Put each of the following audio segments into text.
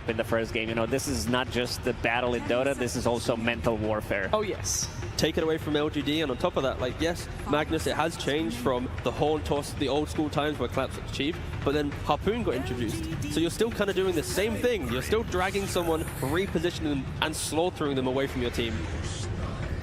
in the first game. You know, this is not just the battle in Dota, this is also mental warfare. Oh, yes. Take it away from LGD, and on top of that, like, yes, Magnus, it has changed from the horn toss, the old school times where Collapse was cheap, but then Harpoon got introduced. So you're still kind of doing the same thing. You're still dragging someone, repositioning them, and slaughtering them away from your team.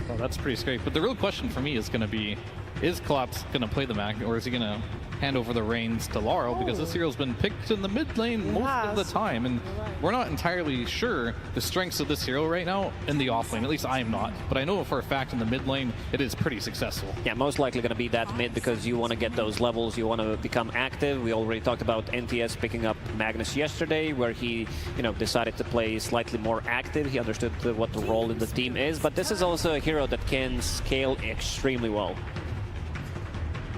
Well, that's pretty scary. But the real question for me is going to be, is Collapse going to play the Magnus, or is he going to hand over the reins to Laurel? Because this hero's been picked in the mid lane most of the time, and we're not entirely sure the strengths of this hero right now in the off lane. At least I am not, but I know for a fact in the mid lane it is pretty successful. Yeah, most likely going to be that mid, because you want to get those levels, you want to become active. We already talked about NTS picking up Magnus yesterday, where he, you know, decided to play slightly more active. He understood what the role in the team is, but this is also a hero that can scale extremely well.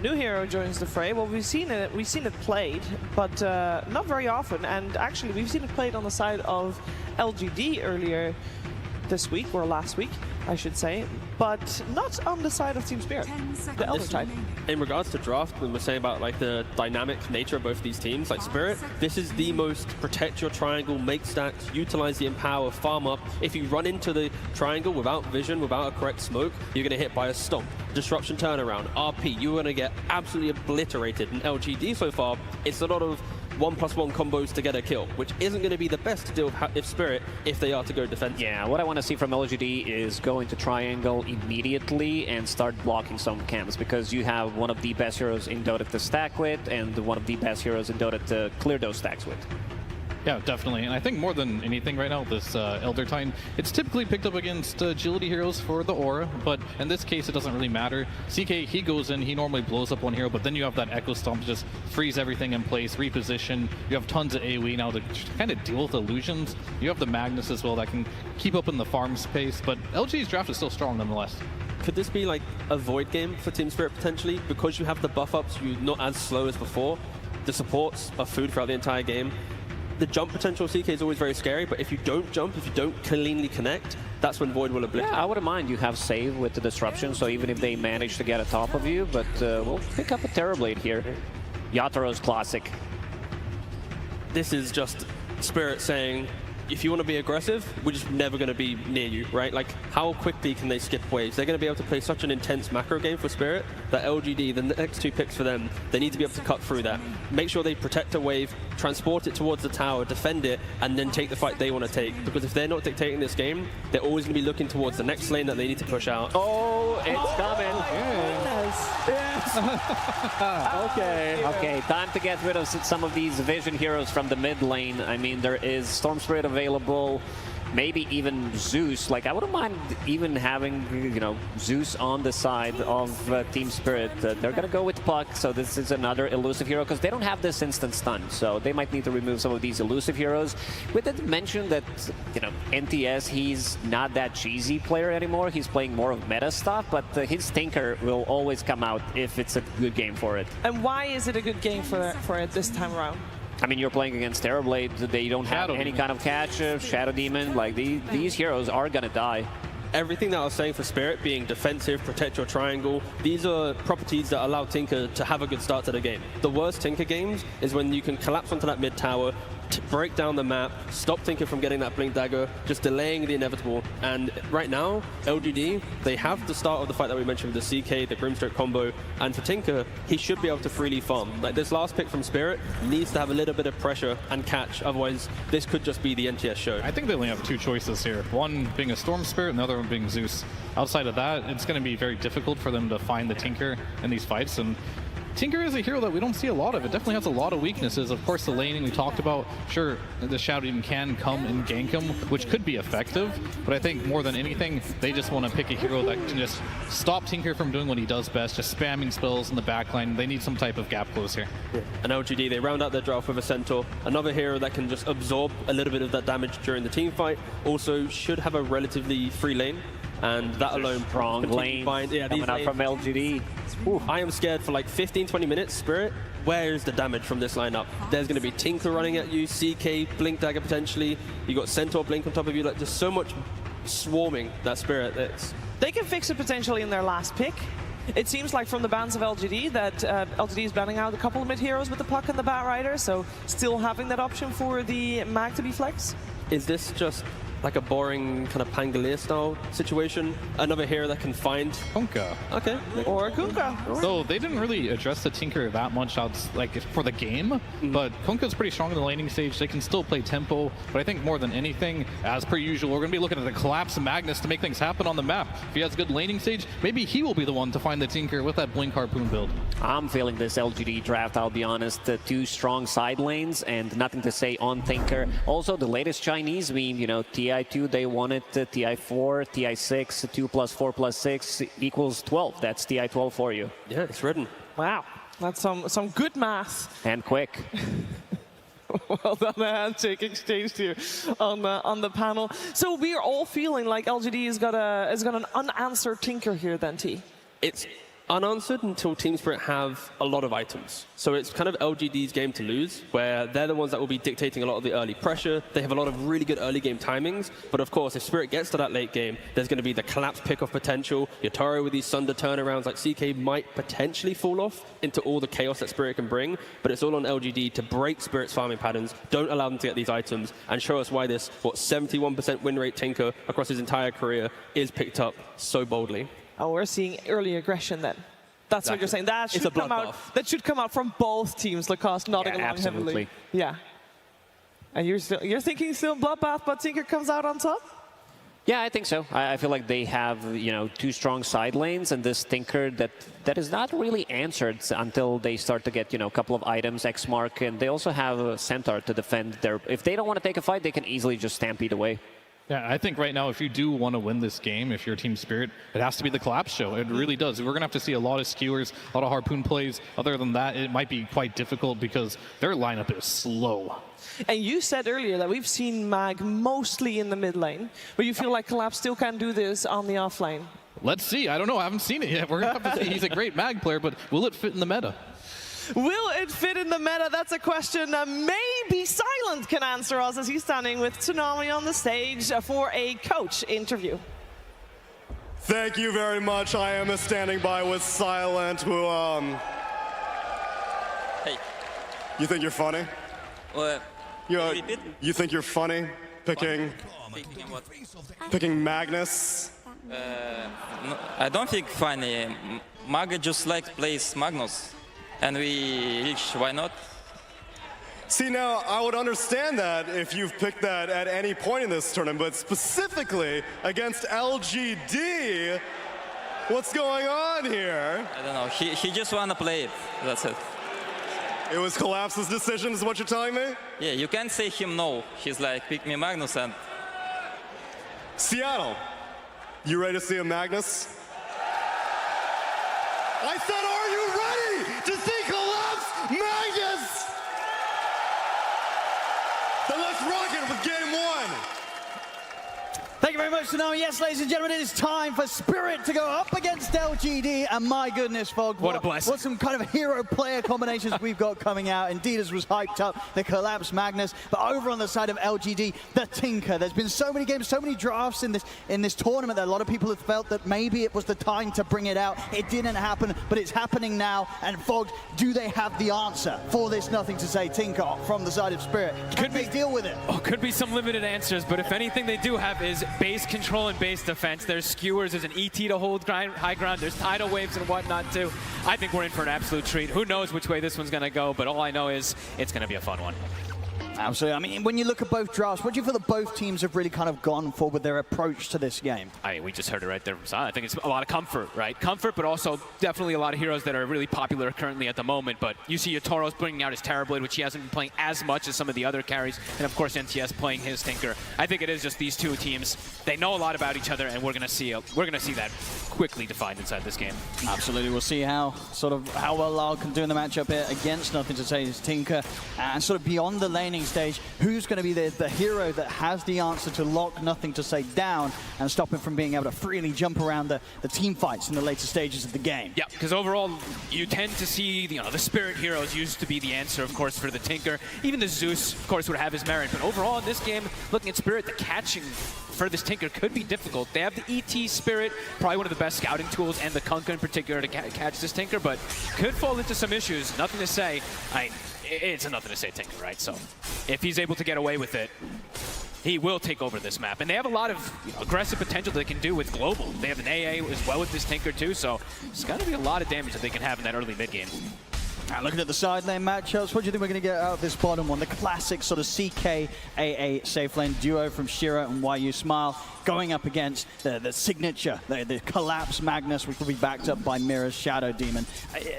New hero joins the fray. Well, we've seen it played, but not very often. And actually, we've seen it played on the side of LGD earlier this week, or last week, I should say, but not on the side of Team Spirit, the Elder type. In regards to draft, when we're saying about like the dynamic nature of both these teams, like Spirit, this is the most protect your triangle, make stacks, utilize the empower, farm up. If you run into the triangle without vision, without a correct smoke, you're going to hit by a stomp. Disruption turnaround, RP, you're going to get absolutely obliterated. In LGD so far, it's a lot of 1+1 combos to get a kill, which isn't going to be the best to deal with Spirit if they are to go defensive. Yeah, what I want to see from LGD is go into triangle immediately and start blocking some camps, because you have one of the best heroes in Dota to stack with and one of the best heroes in Dota to clear those stacks with. Yeah, definitely. And I think more than anything right now, this Elder Titan, it's typically picked up against agility heroes for the aura, but in this case, it doesn't really matter. CK, he goes in, he normally blows up one hero, but then you have that Echo Stomp to just freeze everything in place, reposition. You have tons of AoE now to kind of deal with illusions. You have the Magnus as well that can keep up in the farm space, but LG's draft is still strong nonetheless. Could this be like a void game for Team Spirit potentially? Because you have the buff ups, you're not as slow as before. The supports are food throughout the entire game. The jump potential CK is always very scary, but if you don't jump, if you don't cleanly connect, that's when Void will obliterate. Yeah, I wouldn't mind. You have save with the disruption, so even if they manage to get a top of you, but we'll pick up a Terrorblade here. Yataro's classic. This is just Spirit saying, if you want to be aggressive, we're just never going to be near you, right? Like, how quickly can they skip waves? They're going to be able to play such an intense macro game for Spirit that LGD, the next two picks for them, they need to be able to cut through that. Make sure they protect a wave, transport it towards the tower, defend it, and then take the fight they want to take. Because if they're not dictating this game, they're always going to be looking towards the next lane that they need to push out. Oh, it's coming. Okay, time to get rid of some of these vision heroes from the mid lane. I mean, there is Storm Spirit available, maybe even Zeus. Like, I wouldn't mind even having, you know, Zeus on the side of Team Spirit. They're going to go with Puck, so this is another elusive hero, because they don't have this instant stun, so they might need to remove some of these elusive heroes. We did mention that, you know, NTS, he's not that cheesy player anymore. He's playing more of meta stuff, but his Tinker will always come out if it's a good game for it. And why is it a good game for it this time around? I mean, you're playing against Terrorblade. They don't have any kind of catch. Shadow Demon, like these heroes are gonna die. Everything that I was saying for Spirit, being defensive, protect your triangle, these are properties that allow Tinker to have a good start to the game. The worst Tinker games is when you can collapse onto that mid tower, break down the map, stop Tinker from getting that Blink Dagger, just delaying the inevitable. And right now, LGD, they have the start of the fight that we mentioned with the CK, the Grimstroke combo, and for Tinker, he should be able to freely farm. Like, this last pick from Spirit needs to have a little bit of pressure and catch, otherwise this could just be the NTS show. I think they only have two choices here, one being a Storm Spirit and the other one being Zeus. Outside of that, it's going to be very difficult for them to find the Tinker in these fights, and Tinker is a hero that we don't see a lot of. It definitely has a lot of weaknesses. Of course, the laning we talked about, sure, the Shadow Demon can come and gank him, which could be effective, but I think more than anything, they just want to pick a hero that can just stop Tinker from doing what he does best, just spamming spells in the backline. They need some type of gap close here. And LGD, they round out their draft with a Centaur, another hero that can just absorb a little bit of that damage during the team fight. Also, should have a relatively free lane. And that alone, strong lane coming out from LGD. Ooh, I am scared for like 15-20 minutes. Spirit, where is the damage from this lineup? There's going to be Tinker running at you, CK, Blink Dagger potentially. You got Centaur Blink on top of you. Like, just so much swarming that Spirit. They can fix it potentially in their last pick, It seems like from the bans of LGD that LGD is banning out a couple of mid heroes with the puck and the bat rider, so still having that option for the mag to be flex. Is this just like a boring kind of Pangolier style situation? Another hero that can find Kunkka. Okay. Or Kunkka. So they didn't really address the Tinker that much for the game, but Kunkka's pretty strong in the laning stage. They can still play tempo, but I think more than anything, as per usual, we're going to be looking at the collapse of Magnus to make things happen on the map. If he has good laning stage, maybe he will be the one to find the Tinker with that Blink Harpoon build. I'm feeling this LGD draft, I'll be honest. Two strong side lanes and nothing to say on Tinker. Also, the latest Chinese meme, you know, TI2, they wanted TI4, TI6, 2 plus 4 plus 6 equals 12. That's TI12 for you. Yeah, it's written. Wow, that's some good math. And quick. Well done, a handshake exchanged here on the panel. So we are all feeling like LGD has got an unanswered Tinker here then, T. It's unanswered until Team Spirit have a lot of items. So it's kind of LGD's game to lose, where they're the ones that will be dictating a lot of the early pressure. They have a lot of really good early game timings. But of course, if Spirit gets to that late game, there's going to be the collapse pickoff potential. Yotaro with these Sunder turnarounds like CK might potentially fall off into all the chaos that Spirit can bring. But it's all on LGD to break Spirit's farming patterns, don't allow them to get these items, and show us why this, 71% win rate Tinker across his entire career is picked up so boldly. Oh, we're seeing early aggression then. That's what you're saying. That should come out. That should come out from both teams. Lacoste nodding along heavily. Yeah. And you're thinking still bloodbath, but Tinker comes out on top. Yeah, I think so. I feel like they have, you know, two strong side lanes, and this Tinker that is not really answered until they start to get, you know, a couple of items, X mark, and they also have a Centaur to defend their. If they don't want to take a fight, they can easily just stampede away. Yeah, I think right now, if you do want to win this game, if you're Team Spirit, it has to be the collapse show. It really does. We're going to have to see a lot of skewers, a lot of harpoon plays. Other than that, it might be quite difficult because their lineup is slow. And you said earlier that we've seen Mag mostly in the mid lane, but you feel like Collapse still can do this on the off lane. Let's see. I don't know. I haven't seen it yet. We're going to have to see. He's a great Mag player, but will it fit in the meta? Will it fit in the meta? That's a question that maybe Silent can answer us as he's standing with Tsunami on the stage for a coach interview. Thank you very much. I am standing by with Silent, who, Hey. You think you're funny? What? You think you're funny picking Magnus? No, I don't think funny. Maga just plays Magnus. And we reach, why not? See, now, I would understand that if you've picked that at any point in this tournament, but specifically against LGD, what's going on here? I don't know, he just wanna play it, that's it. It was Collapse's decision, is what you're telling me? Yeah, you can't say him no. He's like, pick me Magnus and... Seattle, you ready to see a Magnus? I said, are you ready to see Collapse Magnus? Then let's rock it with game one. Thank you very much, Tsunami. Yes, ladies and gentlemen, it is time for Spirit to go up against LGD, and my goodness, Fog, what a blessing. What some kind of hero-player combinations we've got coming out. Indeed, as was hyped up, the Collapse Magnus, but over on the side of LGD, the Tinker. There's been so many games, so many drafts in this tournament that a lot of people have felt that maybe it was the time to bring it out. It didn't happen, but it's happening now. And Fog, do they have the answer for this Nothing to Say Tinker from the side of Spirit? Can they deal with it? Oh, could be some limited answers, but if anything they do have is base control and base defense. There's skewers, there's an ET to hold high ground, there's tidal waves and whatnot too. I think we're in for an absolute treat. Who knows which way this one's going to go, but all I know is it's going to be a fun one. Absolutely. I mean, when you look at both drafts, what do you feel that both teams have really kind of gone for with their approach to this game? We just heard it right there from Silent. I think it's a lot of comfort, right? Comfort, but also definitely a lot of heroes that are really popular currently at the moment. But you see Yotoro's bringing out his Terrorblade, which he hasn't been playing as much as some of the other carries. And of course, NTS playing his Tinker. I think it is just these two teams. They know a lot about each other, and we're going to see that quickly defined inside this game. Absolutely. We'll see how well Lyle can do in the matchup here against Nothing to Say Tinker. And sort of beyond the laning main stage. Who's going to be the hero that has the answer to lock Nothing to Say down and stop him from being able to freely jump around the team fights in the later stages of the game? Yeah, because overall, you tend to see, the Spirit heroes used to be the answer, of course, for the Tinker. Even the Zeus, of course, would have his merit. But overall, in this game, looking at Spirit, the catching for this Tinker could be difficult. They have the ET Spirit, probably one of the best scouting tools, and the Kunkka in particular to catch this Tinker, but could fall into some issues. Nothing to say. It's a Nothing to Say Tinker, right? So if he's able to get away with it, he will take over this map. And they have a lot of aggressive potential they can do with Global. They have an AA as well with this Tinker too, so it's going to be a lot of damage that they can have in that early mid game. Looking at the side lane matchups, what do you think we're going to get out of this bottom one? The classic sort of CK-AA safe lane duo from Shiro and YU Smile going up against the signature, the collapse Magnus, which will be backed up by Mira's Shadow Demon.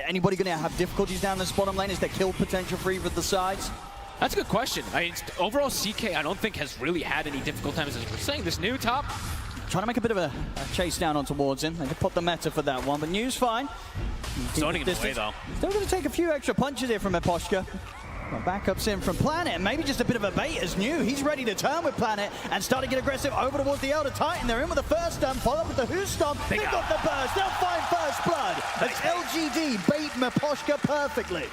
Anybody going to have difficulties down this bottom lane? Is there kill potential for either of the sides? That's a good question. Overall, CK, I don't think has really had any difficult times, as we're saying. This new top, trying to make a bit of a chase down on towards him. They could put the meta for that one, but New's fine. Zoning him away, though. Still going to take a few extra punches here from Eposhka. Well, backups in from Planet. Maybe just a bit of a bait as New. He's ready to turn with Planet and start to get aggressive over towards the Elder Titan. They're in with the first stomp, follow up with the Who Stomp. They've got the burst. They'll find first blood. As LGD bait Eposhka perfectly.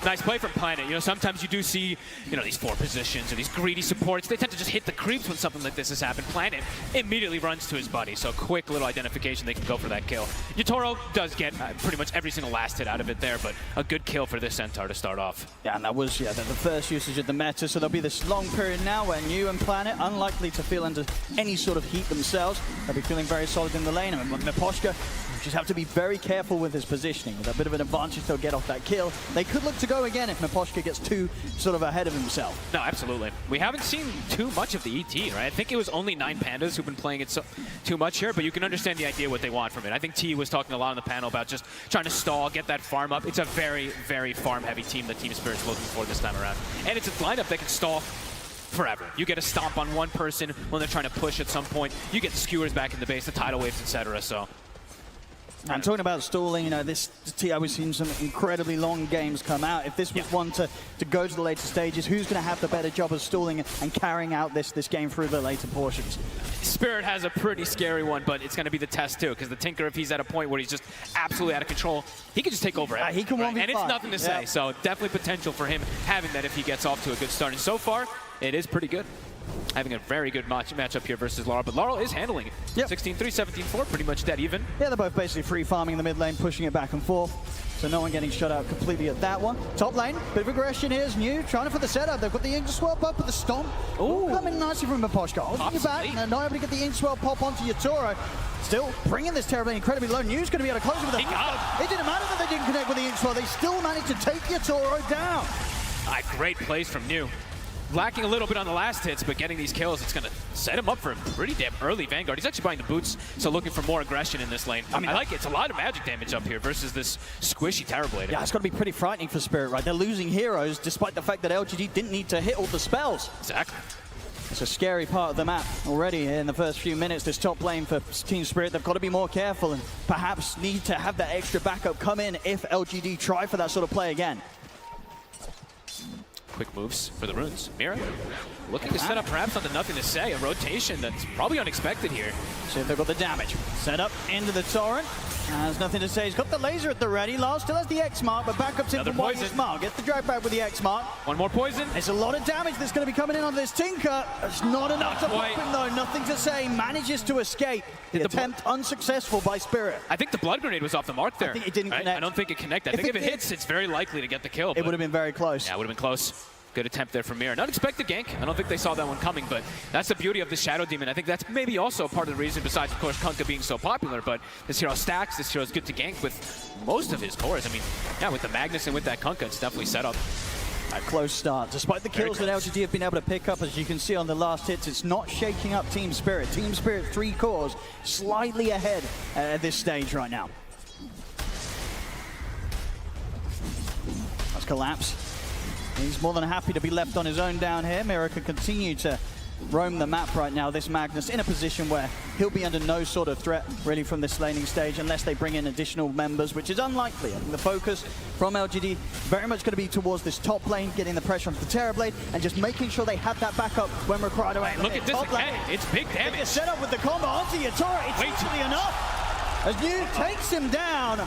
Nice play from Planet. Sometimes you do see, these 4 positions or these greedy supports. They tend to just hit the creeps when something like this has happened. Planet immediately runs to his buddy, so quick little identification. They can go for that kill. Yatoro does get pretty much every single last hit out of it there, but a good kill for this Centaur to start off. Yeah, and that was the first usage of the meta, so there'll be this long period now where New and Planet, unlikely to feel under any sort of heat themselves, they'll be feeling very solid in the lane. And Eposhka just have to be very careful with his positioning. With a bit of an advantage, they'll get off that kill. They could look to go again if Eposhka gets too sort of ahead of himself. No, absolutely. We haven't seen too much of the ET, right? I think it was only 9 Pandas who've been playing it too much here, but you can understand the idea what they want from it. I think T was talking a lot on the panel about just trying to stall, get that farm up. It's a very, very farm-heavy team that Team Spirit's looking for this time around. And it's a lineup that can stall forever. You get a stomp on one person when they're trying to push at some point. You get the skewers back in the base, the tidal waves, etc. So. I'm talking about stalling, this TI, we've seen some incredibly long games come out. If this was one to go to the later stages, who's going to have the better job of stalling and carrying out this game through the later portions? Spirit has a pretty scary one, but it's going to be the test too, because the Tinker, if he's at a point where he's just absolutely out of control, he can just take over. He can 1v5. And it's nothing to say, so definitely potential for him having that if he gets off to a good start. And so far, it is pretty good. Having a very good matchup here versus Laurel, but Laurel is handling it. 16-3, 17-4, pretty much dead even. Yeah, they're both basically free farming the mid lane, pushing it back and forth. So no one getting shut out completely at that one. Top lane, bit of aggression here is New, trying for the setup. They've got the ink swap up with the stomp. Ooh, coming nicely from Eposhka. Holding you back, and not able to get the ink swap pop onto Yatoro. Still bringing this terribly incredibly low. New's going to be able to close it with a It didn't matter that they didn't connect with the ink swap. They still managed to take Yatoro down. Great plays from New. Lacking a little bit on the last hits, but getting these kills, it's going to set him up for a pretty damn early Vanguard. He's actually buying the boots, so looking for more aggression in this lane. I like it. It's a lot of magic damage up here versus this squishy Terrorblade. Yeah, it's got to be pretty frightening for Spirit, right? They're losing heroes, despite the fact that LGD didn't need to hit all the spells. Exactly. It's a scary part of the map already in the first few minutes. This top lane for Team Spirit, they've got to be more careful and perhaps need to have that extra backup come in if LGD try for that sort of play again. Quick moves for the runes. Mira looking to set up perhaps on the Nothing to Say, a rotation that's probably unexpected here. See if they've got the damage. Set up into the Torrent. Has Nothing to Say. He's got the laser at the ready. Lars still has the X mark, but backups in from YU Smile. Gets the drag back with the X mark. One more poison. There's a lot of damage that's going to be coming in on this Tinker. It's not enough to pop him though. Nothing to Say. Manages to escape. The attempt unsuccessful by Spirit. I think the blood grenade was off the mark there. I think it didn't connect. I don't think it connected. I think if it hits, it's very likely to get the kill. It would have been very close. Yeah, it would have been close. Good attempt there from Mira. An unexpected gank. I don't think they saw that one coming, but that's the beauty of the Shadow Demon. I think that's maybe also part of the reason, besides, of course, Kunkka being so popular, but this hero stacks. This hero's good to gank with most of his cores. I mean, yeah, with the Magnus and with that Kunkka, it's definitely set up. A close start. Despite the kills that LGD have been able to pick up, as you can see on the last hits, it's not shaking up Team Spirit. Team Spirit 3 cores, slightly ahead at this stage right now. Let's collapse. He's more than happy to be left on his own down here. Mira can continue to roam the map right now, this Magnus in a position where he'll be under no sort of threat really from this laning stage unless they bring in additional members, which is unlikely. I think the focus from LGD very much going to be towards this top lane, getting the pressure onto the Terrorblade and just making sure they have that backup when required. Right, look at this again. It's big damage. It's set up with the combo onto Yatoro. It's easily enough. As New takes him down.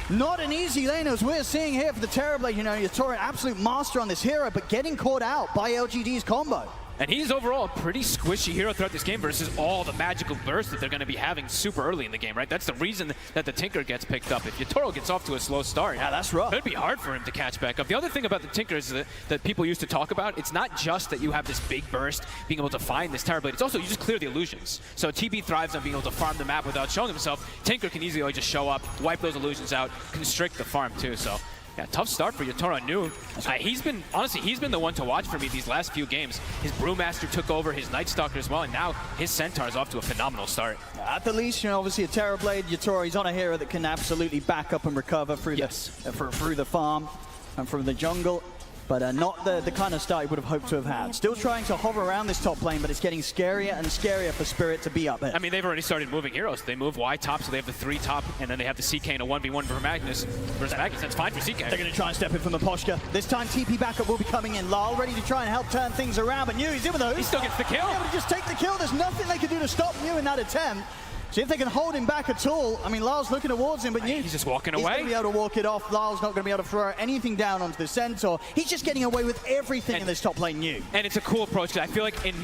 Not an easy lane as we're seeing here for the Terrorblade. You know, Yatoro, an absolute master on this hero, but getting caught out by LGD's combo. And he's overall a pretty squishy hero throughout this game versus all the magical bursts that they're going to be having super early in the game, right? That's the reason that the Tinker gets picked up. If Yatoro gets off to a slow start, yeah, that's rough. It'd be hard for him to catch back up. The other thing about the Tinker is that people used to talk about, it's not just that you have this big burst, being able to find this Terrorblade, it's also you just clear the illusions. So TP thrives on being able to farm the map without showing himself. Tinker can easily just show up, wipe those illusions out, constrict the farm too. So yeah, tough start for Yatoro New. He's been the one to watch for me these last few games. His Brewmaster took over, his Night Stalker as well, and now his Centaur is off to a phenomenal start. At the least, you know, obviously a Terrorblade, Yatoro, he's on a hero that can absolutely back up and recover through, through the farm and from the jungle. But not the kind of start he would have hoped to have had. Still trying to hover around this top lane, but it's getting scarier and scarier for Spirit to be up there. I mean, they've already started moving heroes. They move Y top, so they have the 3 top, and then they have the CK in a 1v1 for Magnus. Versus Magnus, that's fine for CK. They're going to try and step in from the Poshka. This time, TP backup will be coming in. Lal ready to try and help turn things around, but New, he's in with those. He still gets the kill. Able to just take the kill. There's nothing they can do to stop New in that attempt. See if they can hold him back at all. I mean, Lal's looking towards him, but he's just walking away. He's going to be able to walk it off. Lal's not going to be able to throw anything down onto the Centaur. He's just getting away with everything in this top lane New. And it's a cool approach. I feel like in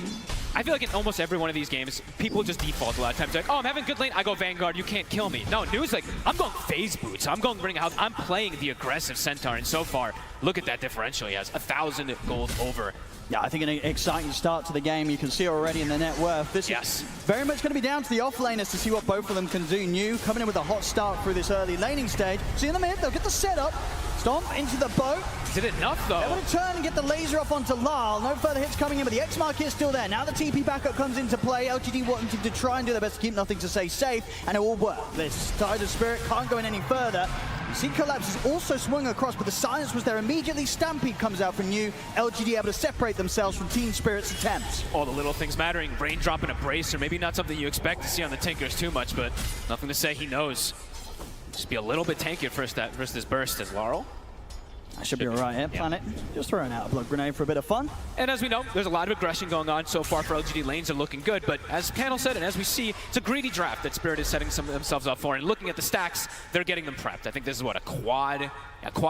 almost every one of these games, people just default a lot of times. Like, oh, I'm having good lane. I go Vanguard. You can't kill me. No, New's like, I'm going phase boots. I'm going Ring of House. I'm playing the aggressive Centaur. And so far, look at that differential he has. 1,000 gold over. Yeah, I think an exciting start to the game. You can see already in the net worth. This is very much going to be down to the off-laners to see what both of them can do. New coming in with a hot start through this early laning stage. See in the mid, they'll get the setup. Stomp into the boat. Is it enough, though? Able to turn and get the laser off onto Lal. No further hits coming in, but the X-Mark is still there. Now the TP backup comes into play. LGD wanting to try and do their best to keep nothing to stay safe, and it will work. This Tide of Spirit can't go in any further. You see Collapse has also swung across, but the silence was there immediately. Stampede comes out from New. LGD able to separate themselves from Team Spirit's attempts. All the little things mattering. Raindrop and a brace, or maybe not something you expect to see on the Tinkers too much, but nothing to say, he knows. Just be a little bit tankier versus this burst as Laurel. That should be all right here, Planet. Just throwing out a blood grenade for a bit of fun. And as we know, there's a lot of aggression going on so far for LGD. Lanes are looking good, but as Panel said, and as we see, it's a greedy draft that Spirit is setting themselves up for. And looking at the stacks, they're getting them prepped. I think this is what, a quad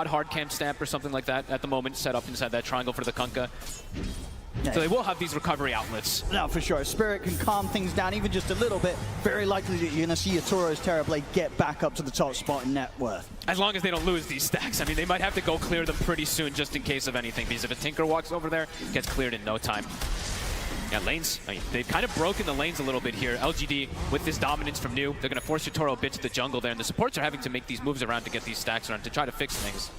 hard cam stamp or something like that at the moment, set up inside that triangle for the Kunkka. Yeah. So they will have these recovery outlets. No, for sure. Spirit can calm things down even just a little bit. Very likely that you're going to see Yatoro's Terrorblade get back up to the top spot in net worth. As long as they don't lose these stacks. I mean, they might have to go clear them pretty soon just in case of anything, because if a Tinker walks over there, it gets cleared in no time. Yeah, lanes, I mean, they've kind of broken the lanes a little bit here. LGD, with this dominance from New, they're going to force Yatoro a bit to the jungle there, and the supports are having to make these moves around to get these stacks around to try to fix things.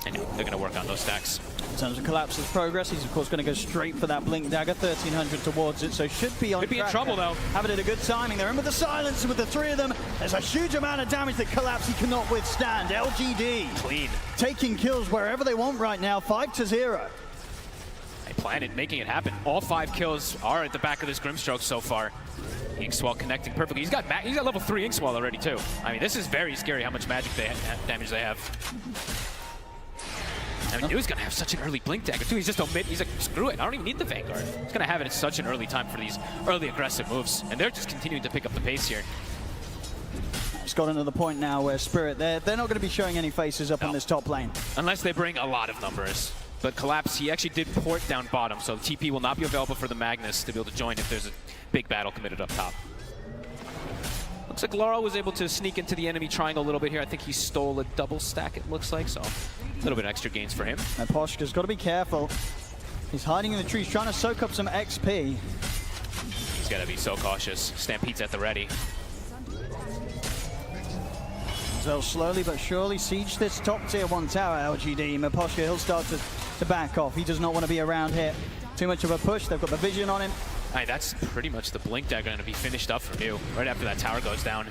And they're going to work on those stacks. In terms of Collapse's progress, he's of course going to go straight for that Blink Dagger, 1,300 towards it, so should be on track. Could be in trouble though. Having it a good timing. They're in with the silence, and with the 3 of them, there's a huge amount of damage that Collapse he cannot withstand. LGD clean, taking kills wherever they want right now, 5-0. They planned it, making it happen. All 5 kills are at the back of this Grimstroke so far. Inkswell connecting perfectly. He's got level 3 Inkswell already too. I mean, this is very scary how much magic damage they have. I mean, New's gonna have such an early Blink Dagger too. He's just he's like, screw it, I don't even need the Vanguard. He's gonna have it at such an early time for these early aggressive moves. And they're just continuing to pick up the pace here. It's gotten to the point now where Spirit, they're not going to be showing any faces up on this top lane. Unless they bring a lot of numbers. But Collapse, he actually did port down bottom, so TP will not be available for the Magnus to be able to join if there's a big battle committed up top. Looks like Laurel was able to sneak into the enemy triangle a little bit here. I think he stole a double stack, it looks like, so a little bit extra gains for him. And Poshka's got to be careful. He's hiding in the trees, trying to soak up some XP. He's got to be so cautious. Stampede's at the ready. They'll slowly but surely siege this top tier 1 tower, LGD. Maposhka, he'll start to back off. He does not want to be around here. Too much of a push. They've got the vision on him. Right, that's pretty much the Blink Dagger going to be finished up for New right after that tower goes down.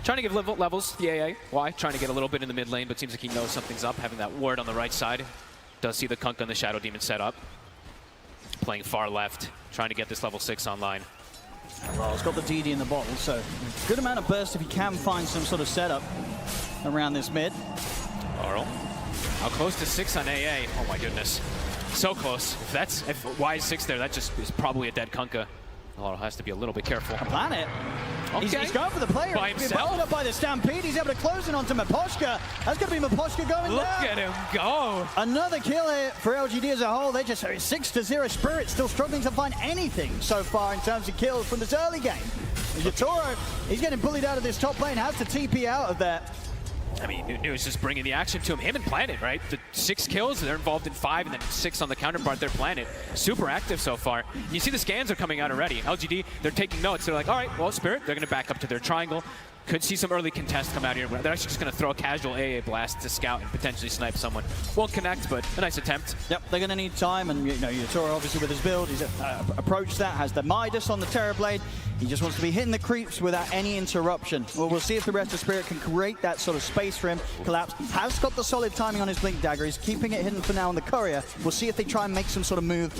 Trying to give levels, the AA. Why? Trying to get a little bit in the mid lane, but seems like he knows something's up, having that ward on the right side. Does see the Kunkka and the Shadow Demon set up. playing far left, trying to get this level 6 online. Well, it's got the DD in the bottle, so good amount of burst if he can find some sort of setup around this mid. Laurel, how close to 6 on AA? Oh my goodness, so close. If Y is 6 there, that just is probably a dead Kunkka. Laurel has to be a little bit careful. Planet. Okay. He's going for the player. By He's himself. been up by the Stampede. He's able to close it onto Miposhka. That's going to be Miposhka going Look down. at him go. Another kill here for LGD as a whole. They're just 6-0. Spirit still struggling to find anything so far in terms of kills from this early game. Yatoro, he's getting bullied out of this top lane, has to TP out of there. I mean, New is just bringing the action to him. Him and Planet, right? The 6 kills, they're involved in 5, and then 6 on the counterpart, their Planet. Super active so far. You see the scans are coming out already. LGD, they're taking notes. They're like, all right, well, Spirit, they're going to back up to their triangle. Could see some early contests come out here. They're actually just going to throw a casual AA blast to scout and potentially snipe someone. Won't connect, but a nice attempt. Yep, they're going to need time, and Yatoro obviously with his build, he's approached that, has the Midas on the Terrorblade. He just wants to be hitting the creeps without any interruption. Well, we'll see if the rest of Spirit can create that sort of space for him. Collapse has got the solid timing on his Blink Dagger. He's keeping it hidden for now on the Courier. We'll see if they try and make some sort of move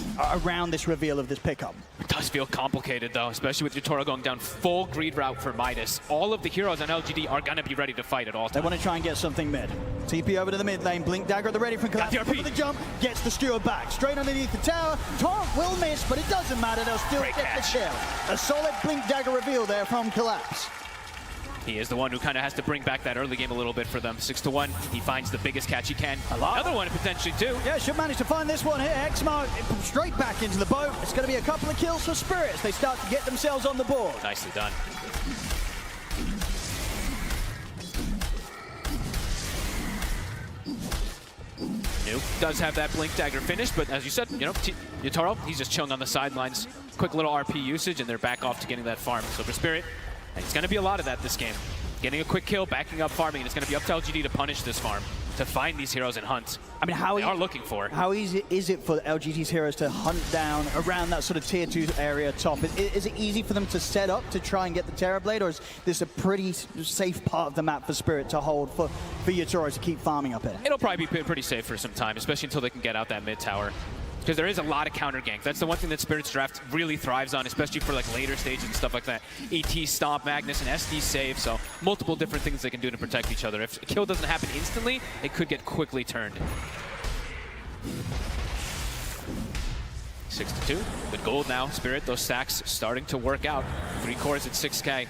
around this reveal of this pickup. It does feel complicated, though, especially with Yatoro going down full greed route for Midas. All of the heroes on LGD are going to be ready to fight at all times. They want to try and get something mid. TP over to the mid lane. Blink Dagger at the ready from Collapse. Got the RP. For the jump, gets the Steward back. Straight underneath the tower. Torrent will miss, but it doesn't matter. They'll still Great get catch. the kill. A solid Blink Dagger reveal there from Collapse. He is the one who kind of has to bring back that early game a little bit for them. 6-1. He finds the biggest catch he can. Another one potentially too. Yeah, should manage to find this one here. Exmar straight back into the boat. It's going to be a couple of kills for Spirits. They start to get themselves on the board. Nicely done. New does have that Blink Dagger finish, but as you said, Yatoro, he's just chilling on the sidelines. Quick little RP usage, and they're back off to getting that farm. So for Spirit, it's going to be a lot of that this game. Getting a quick kill, backing up, farming, and it's going to be up to LGD to punish this farm, to find these heroes and hunt. I mean, they are looking for. How easy is it for LGD's heroes to hunt down around that sort of tier 2 area top? Is it easy for them to set up to try and get the Terrorblade, or is this a pretty safe part of the map for Spirit to hold for Yatoro to keep farming up here? It'll probably be pretty safe for some time, especially until they can get out that mid tower. Because there is a lot of counter gank. That's the one thing that Spirit's draft really thrives on, especially for like later stages and stuff like that. ET, Stomp, Magnus, and SD save, so multiple different things they can do to protect each other. If a kill doesn't happen instantly, it could get quickly turned. 6-2, good gold now. Spirit, those stacks starting to work out. 3 cores at 6K.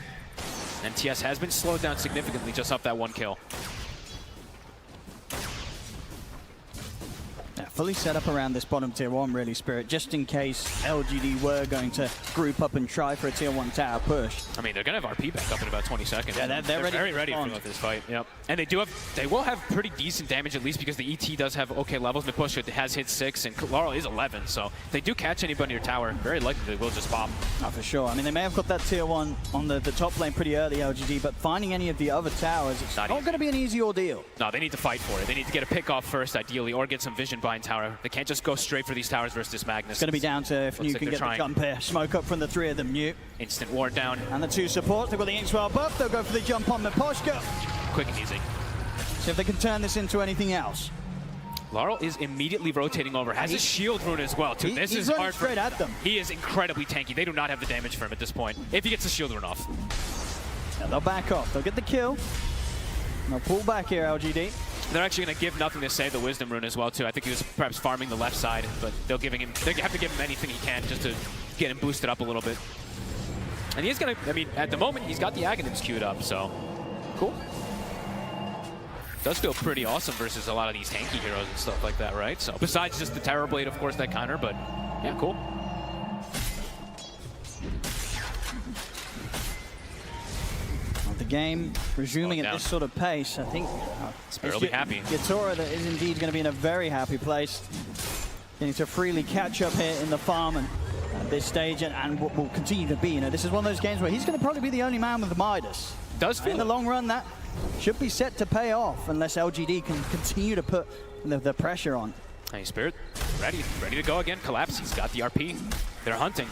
And TS has been slowed down significantly just off that 1 kill. Fully set up around this bottom tier 1, really, Spirit, just in case LGD were going to group up and try for a tier 1 tower push. I mean, they're going to have RP back up in about 20 seconds. Yeah, they're ready very ready for this fight. Yep. And they will have pretty decent damage, at least because the ET does have okay levels. Miposhka has hit 6, and Laurel is 11, so if they do catch anybody near tower, very likely they will just pop. Oh, for sure. I mean, they may have got that tier 1 on the top lane pretty early, LGD, but finding any of the other towers, it's not going to be an easy ordeal. No, they need to fight for it. They need to get a pick off first, ideally, or get some vision behind tower. They can't just go straight for these towers versus this Magnus. It's going to be down to if New can get the jump here. Smoke up from the 3 of them, New. Instant ward down. And the 2 supports, they've got the Inkswell buff. They'll go for the jump on Miposhka. Quick and easy. See if they can turn this into anything else. Laurel is immediately rotating over. Has a shield rune as well, too. This is hard straight at them. He is incredibly tanky. They do not have the damage for him at this point, if he gets the shield rune off. Yeah, they'll back off. They'll get the kill. They'll pull back here, LGD. They're actually going to give nothing to save the Wisdom Rune as well, too. I think he was perhaps farming the left side, but they have to give him anything he can just to get him boosted up a little bit. And he's going to, I mean, at the moment, he's got the Aghanims queued up, so cool. Does feel pretty awesome versus a lot of these tanky heroes and stuff like that, right? So besides just the Terrorblade, of course, that counter, but yeah, cool. The game resuming at this sort of pace, I think Spirit will be happy. Yatoro that is indeed going to be in a very happy place. Getting to freely catch up here in the farm and at this stage, and will continue to be. This is one of those games where he's going to probably be the only man with the Midas. Does feel in the long run, that should be set to pay off unless LGD can continue to put the pressure on. Hey, Spirit, ready to go again. Collapse, he's got the RP. They're hunting.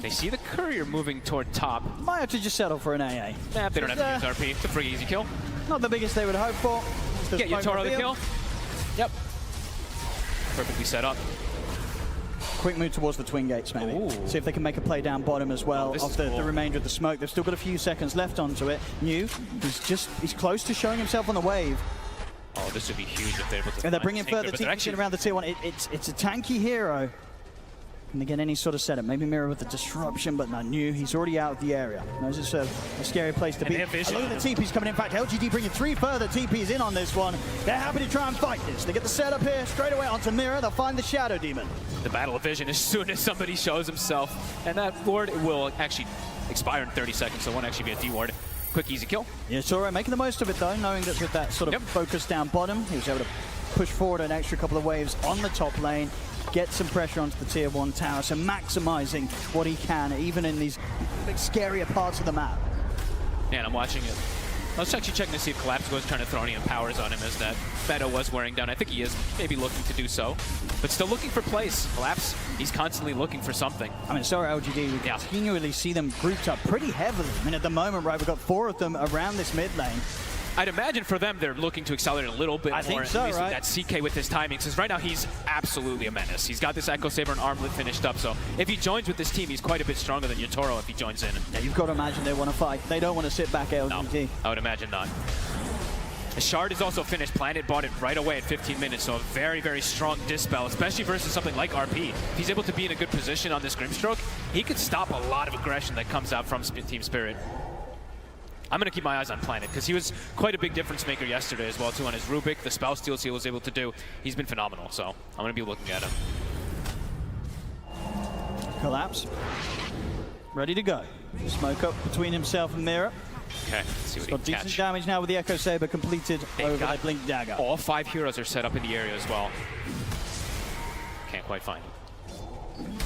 They see the courier moving toward top. Might have to just settle for an AA. Nah, they don't have to use RP. It's a pretty easy kill. Not the biggest they would hope for. Get Yatoro the kill. Yep. Perfectly set up. quick move towards the twin gates, maybe. Ooh. See if they can make a play down bottom as well this off is the cool. remainder of the smoke. They've still got a few seconds left onto it. New, he's close to showing himself on the wave. Oh, this would be huge if they're able to. And they're find bringing Tinker, further but they're teams in around the tier 1. It's a tanky hero. Can they get any sort of setup? Maybe Mirror with the disruption, but not New. He's already out of the area. Knows it's a scary place to be. they have vision. Look at the TPs coming in. In fact, LGD bringing 3 further TPs in on this one. They're happy to try and fight this. They get the setup here, straight away onto Mirror. They'll find the Shadow Demon. The battle of vision as soon as somebody shows himself. And that ward will actually expire in 30 seconds, so it won't actually be a D-ward. Quick, easy kill. Yeah, Toro making the most of it, though, knowing that with that sort of focus down bottom, he was able to push forward an extra couple of waves on the top lane, get some pressure onto the tier 1 tower, so maximizing what he can, even in these big, scarier parts of the map. Yeah, and I'm watching it. Let's actually check to see if Collapse was trying to throw any powers on him as that meta was wearing down. I think he is maybe looking to do so, but still looking for plays. Collapse, he's constantly looking for something. I mean, sorry, LGD, we continually see them grouped up pretty heavily. I mean, at the moment, right, we've got 4 of them around this mid lane. I'd imagine for them, they're looking to accelerate a little bit more. I think so, at least right? with that CK with his timing, because right now he's absolutely a menace. He's got this Echo Saber and Armlet finished up, so if he joins with this team, he's quite a bit stronger than Yatoro if he joins in. Yeah, you've got to imagine they want to fight. They don't want to sit back, LGD. No, I would imagine not. The Shard is also finished. Planet bought it right away at 15 minutes, so a very, very strong dispel, especially versus something like RP. If he's able to be in a good position on this Grimstroke, he could stop a lot of aggression that comes out from Team Spirit. I'm going to keep my eyes on Planet, because he was quite a big difference maker yesterday as well, too, on his Rubik. The spell steals he was able to do, he's been phenomenal, so I'm going to be looking at him. Collapse. Ready to go. Smoke up between himself and Mirror. Okay, let's see what he Got can decent catch. damage now with the Echo Saber completed over the Blink Dagger. All 5 heroes are set up in the area as well. Can't quite find him.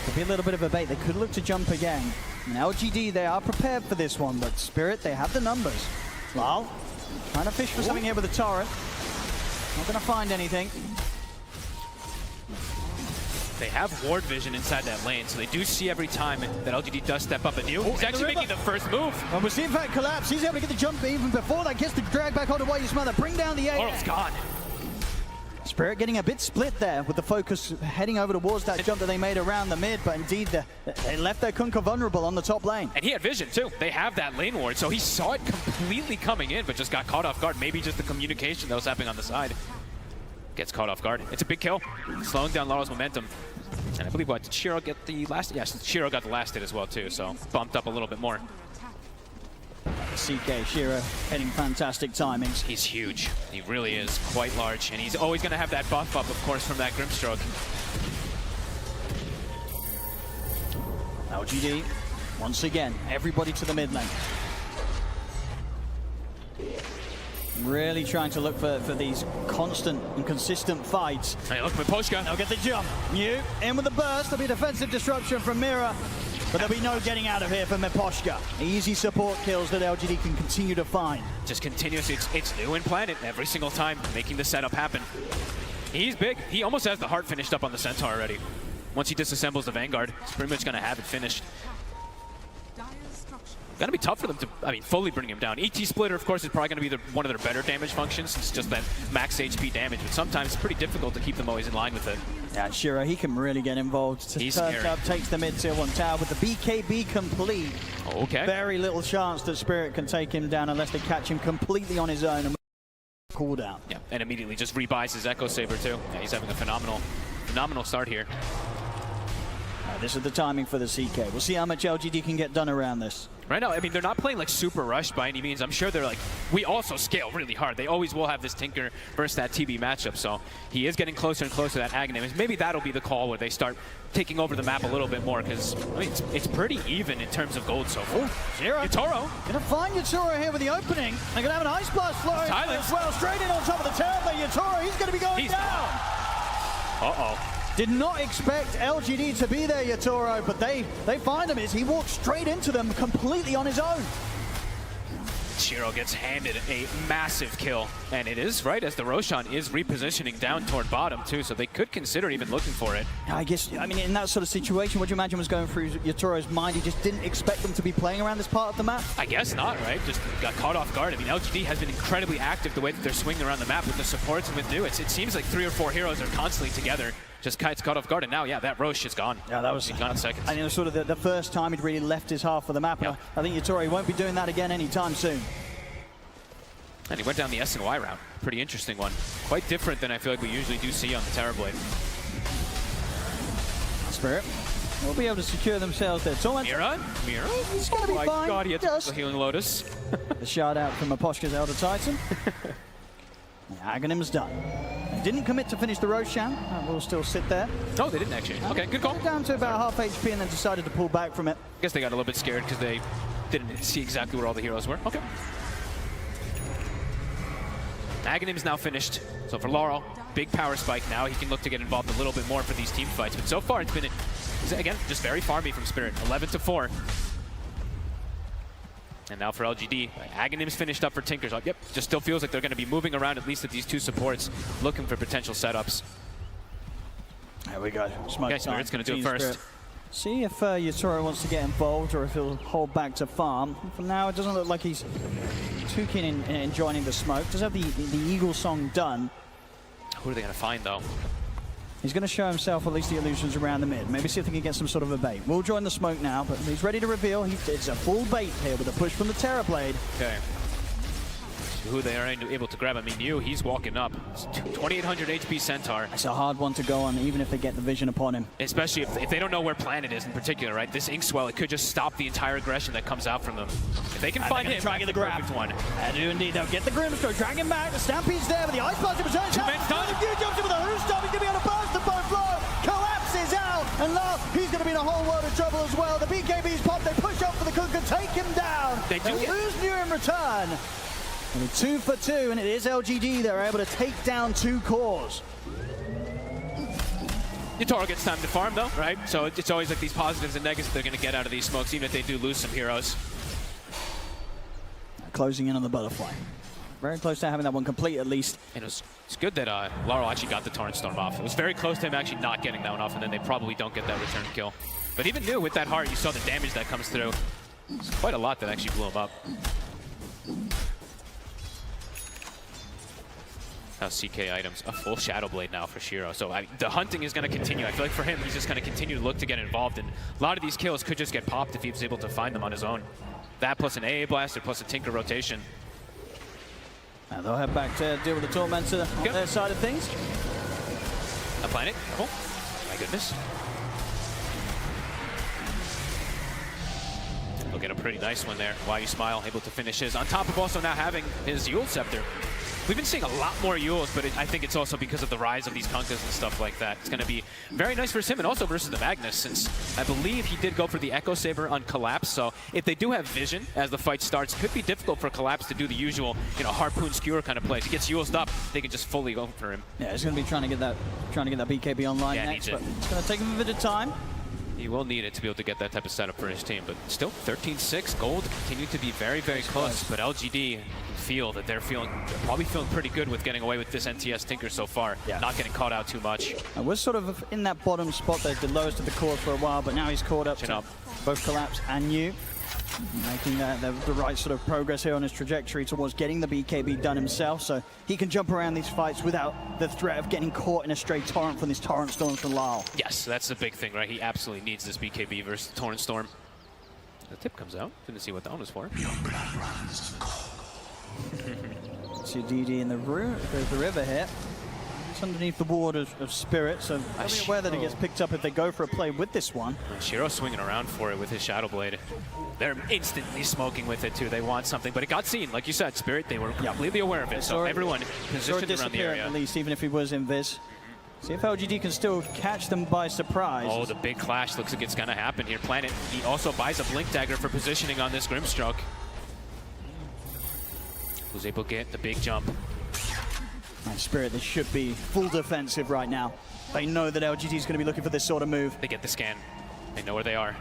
Could be a little bit of a bait. They could look to jump again. And LGD, they are prepared for this one, but Spirit, they have the numbers. Lal, trying to fish for something here with the turret. Not going to find anything. They have ward vision inside that lane, so they do see every time that LGD does step up. And he's actually making the first move. And we'll see in fact Collapse. He's able to get the jump even before that. Gets the drag back on the way. You smother. Bring down the A. Oral's gone. Spirit getting a bit split there with the focus heading over towards that jump that they made around the mid, but indeed they left their Kunkka vulnerable on the top lane. And he had vision too. They have that lane ward, so he saw it completely coming in, but just got caught off guard. Maybe just the communication that was happening on the side. Gets caught off guard. It's a big kill, slowing down Laro's momentum. And I believe, what, did Shiro get the last? Yes, Shiro got the last hit as well too, so bumped up a little bit more. CK Shiro hitting fantastic timings. He's huge. He really is quite large, and he's always going to have that buff up, of course, from that Grimstroke. LGD, once again, everybody to the mid lane. Really trying to look for these constant and consistent fights. Hey, look, Miposhka. They'll get the jump. New in with the burst. There'll be a defensive disruption from Mirror, but there'll be no getting out of here for Miposhka. Easy support kills that LGD can continue to find. Just continuously, it's new in Planet every single time, making the setup happen. He's big. He almost has the heart finished up on the Centaur already. Once he disassembles the Vanguard, he's pretty much going to have it finished. Gonna be tough for them to, fully bring him down. ET Splitter, of course, is probably gonna be one of their better damage functions. It's just that max HP damage, but sometimes it's pretty difficult to keep them always in line with it. Yeah, Shiro, he can really get involved. He's turns scary. up, takes the mid tier 1 tower with the BKB complete. Okay. Very little chance that Spirit can take him down unless they catch him completely on his own and cooldown. Yeah, and immediately just rebuys his Echo Saber too. Yeah, he's having a phenomenal start here. This is the timing for the CK. We'll see how much LGD can get done around this. Right now, they're not playing like super rushed by any means. I'm sure they're like, we also scale really hard. They always will have this Tinker versus that TB matchup, so he is getting closer and closer to that Aghanim. Maybe that'll be the call where they start taking over the map a little bit more, because it's pretty even in terms of gold so far. Zero. Yatoro. Gonna find Yatoro here with the opening. They're gonna have an Ice Blast flowing as well. Straight in on top of the tower by Yatoro. He's gonna be going down. Uh-oh. Did not expect LGD to be there, Yatoro, but they find him as he walks straight into them completely on his own. Shiro gets handed a massive kill, and it is right as the Roshan is repositioning down toward bottom too, so they could consider even looking for it. I guess, in that sort of situation, what do you imagine was going through Yatoro's mind? He just didn't expect them to be playing around this part of the map? I guess not, right? Just got caught off guard. LGD has been incredibly active the way that they're swinging around the map with the supports and with new. It seems like 3 or 4 heroes are constantly together. just gets caught off guard, and now, yeah, that Roche is gone. Yeah, that was He's gone in seconds. I think it was sort of the first time he'd really left his half of the map. Yeah. I think Yatori won't be doing that again anytime soon. And he went down the S and Y route. Pretty interesting one. Quite different than I feel like we usually do see on the Terrorblade. Spirit will be able to secure themselves their torment. Mira? He's going to be Oh my fine. god, he had Just the healing Lotus. the shout out from Aposhka's Elder Titan. Aghanim's done. They didn't commit to finish the Roshan. Will still sit there. Oh, they didn't actually. Okay, good call. Down to about half HP and then decided to pull back from it. I guess they got a little bit scared because they didn't see exactly where all the heroes were. Okay. Aghanim's now finished. So for Laurel, big power spike now. He can look to get involved a little bit more for these team fights. But so far, it's been, again, just very farmy from Spirit. 11-4. And now for LGD, Aghanim's finished up for Tinker's. Yep, just still feels like they're going to be moving around at least at these two supports, looking for potential setups. There we go. Smoke Okay, Spirit's going to do it first. Spirit. See if Yatora wants to get involved or if he'll hold back to farm. For now, it doesn't look like he's too keen in joining the smoke. Does have the Eagle song done. Who are they going to find, though? He's going to show himself at least the illusions around the mid. Maybe see if they can get some sort of a bait. We'll join the smoke now, but he's ready to reveal. It's a full bait here with a push from the Terrorblade. Okay. Who they are able to grab. I mean, he's walking up. 2,800 HP Centaur. It's a hard one to go on, even if they get the vision upon him. Especially if they don't know where Planet is in particular, right? This Inkswell, it could just stop the entire aggression that comes out from them. If they can find him, try and get the grab. One. I do indeed. They'll get the Grimstroke, drag him back. The Stampede's there, but the Ice Blast returns. Two men done. You jumps in with a Who Stop. He's going to be able to burst the both low. Collapses out. And last, he's going to be in a whole world of trouble as well. The BKB's pop. They push up for the Kunkka, take him down. They do lose New in return. And 2 for 2, and it is LGD. They're able to take down 2 cores. Yatora gets time to farm, though, right? So it's always like these positives and negatives they're going to get out of these smokes, even if they do lose some heroes. Closing in on the butterfly. Very close to having that one complete, at least. And it's good that Laurel actually got the Torrent Storm off. It was very close to him actually not getting that one off, and then they probably don't get that return kill. But even new with that heart, you saw the damage that comes through. It's quite a lot that actually blew him up. Now CK items, a full Shadow Blade now for Shiro. So the hunting is going to continue. I feel like for him, he's just going to continue to look to get involved. And a lot of these kills could just get popped if he was able to find them on his own. That plus an AA Blaster plus a Tinker rotation. And they'll head back to deal with the Tormentor on their side of things. A Planet. Oh, my goodness. He'll get a pretty nice one there. Why You Smile, able to finish his. On top of also now having his Yule Scepter. We've been seeing a lot more Yules, but I think it's also because of the rise of these Kunkkas and stuff like that. It's going to be very nice for him, and also versus the Magnus, since I believe he did go for the Echo Saber on Collapse. So if they do have vision as the fight starts, it could be difficult for Collapse to do the usual, harpoon skewer kind of plays. He gets Yulesed up, they can just fully go for him. Yeah, he's going to be trying to get that BKB online next, but it's going to take him a bit of time. He will need it to be able to get that type of setup for his team, but still 13-6. Gold continue to be very, very close, but LGD feel that they're probably feeling pretty good with getting away with this NTS Tinker so far, not getting caught out too much. And we're sort of in that bottom spot there, the lowest of the core for a while, but now he's caught up to both Collapse and New, making the right sort of progress here on his trajectory towards getting the BKB done himself, so he can jump around these fights without the threat of getting caught in a stray Torrent from this Torrent Storm from Lyle. Yes, that's the big thing, right? He absolutely needs this BKB versus Torrent Storm. The tip comes out. Didn't see what that one was for. Your blood runs cold. See DD in the river here. It's underneath the ward of Spirit, so be aware that it gets picked up if they go for a play with this one. Shiro swinging around for it with his Shadow Blade. They're instantly smoking with it too. They want something, but it got seen. Like you said, Spirit, they were completely aware of it. So everyone positioned around the area. At least, even if he was invis. See if LGD can still catch them by surprise. Oh, the big clash looks like it's going to happen here. Planet, he also buys a Blink Dagger for positioning on this Grimstroke. Was able to get the big jump. Nice Spirit, they should be full defensive right now. They know that LGD is going to be looking for this sort of move. They get the scan. They know where they are.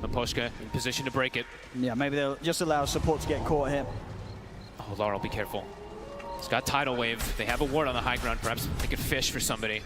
Maposhka in position to break it. Yeah, maybe they'll just allow support to get caught here. Oh, Laurel, be careful. He's got Tidal Wave. They have a ward on the high ground. Perhaps they could fish for somebody.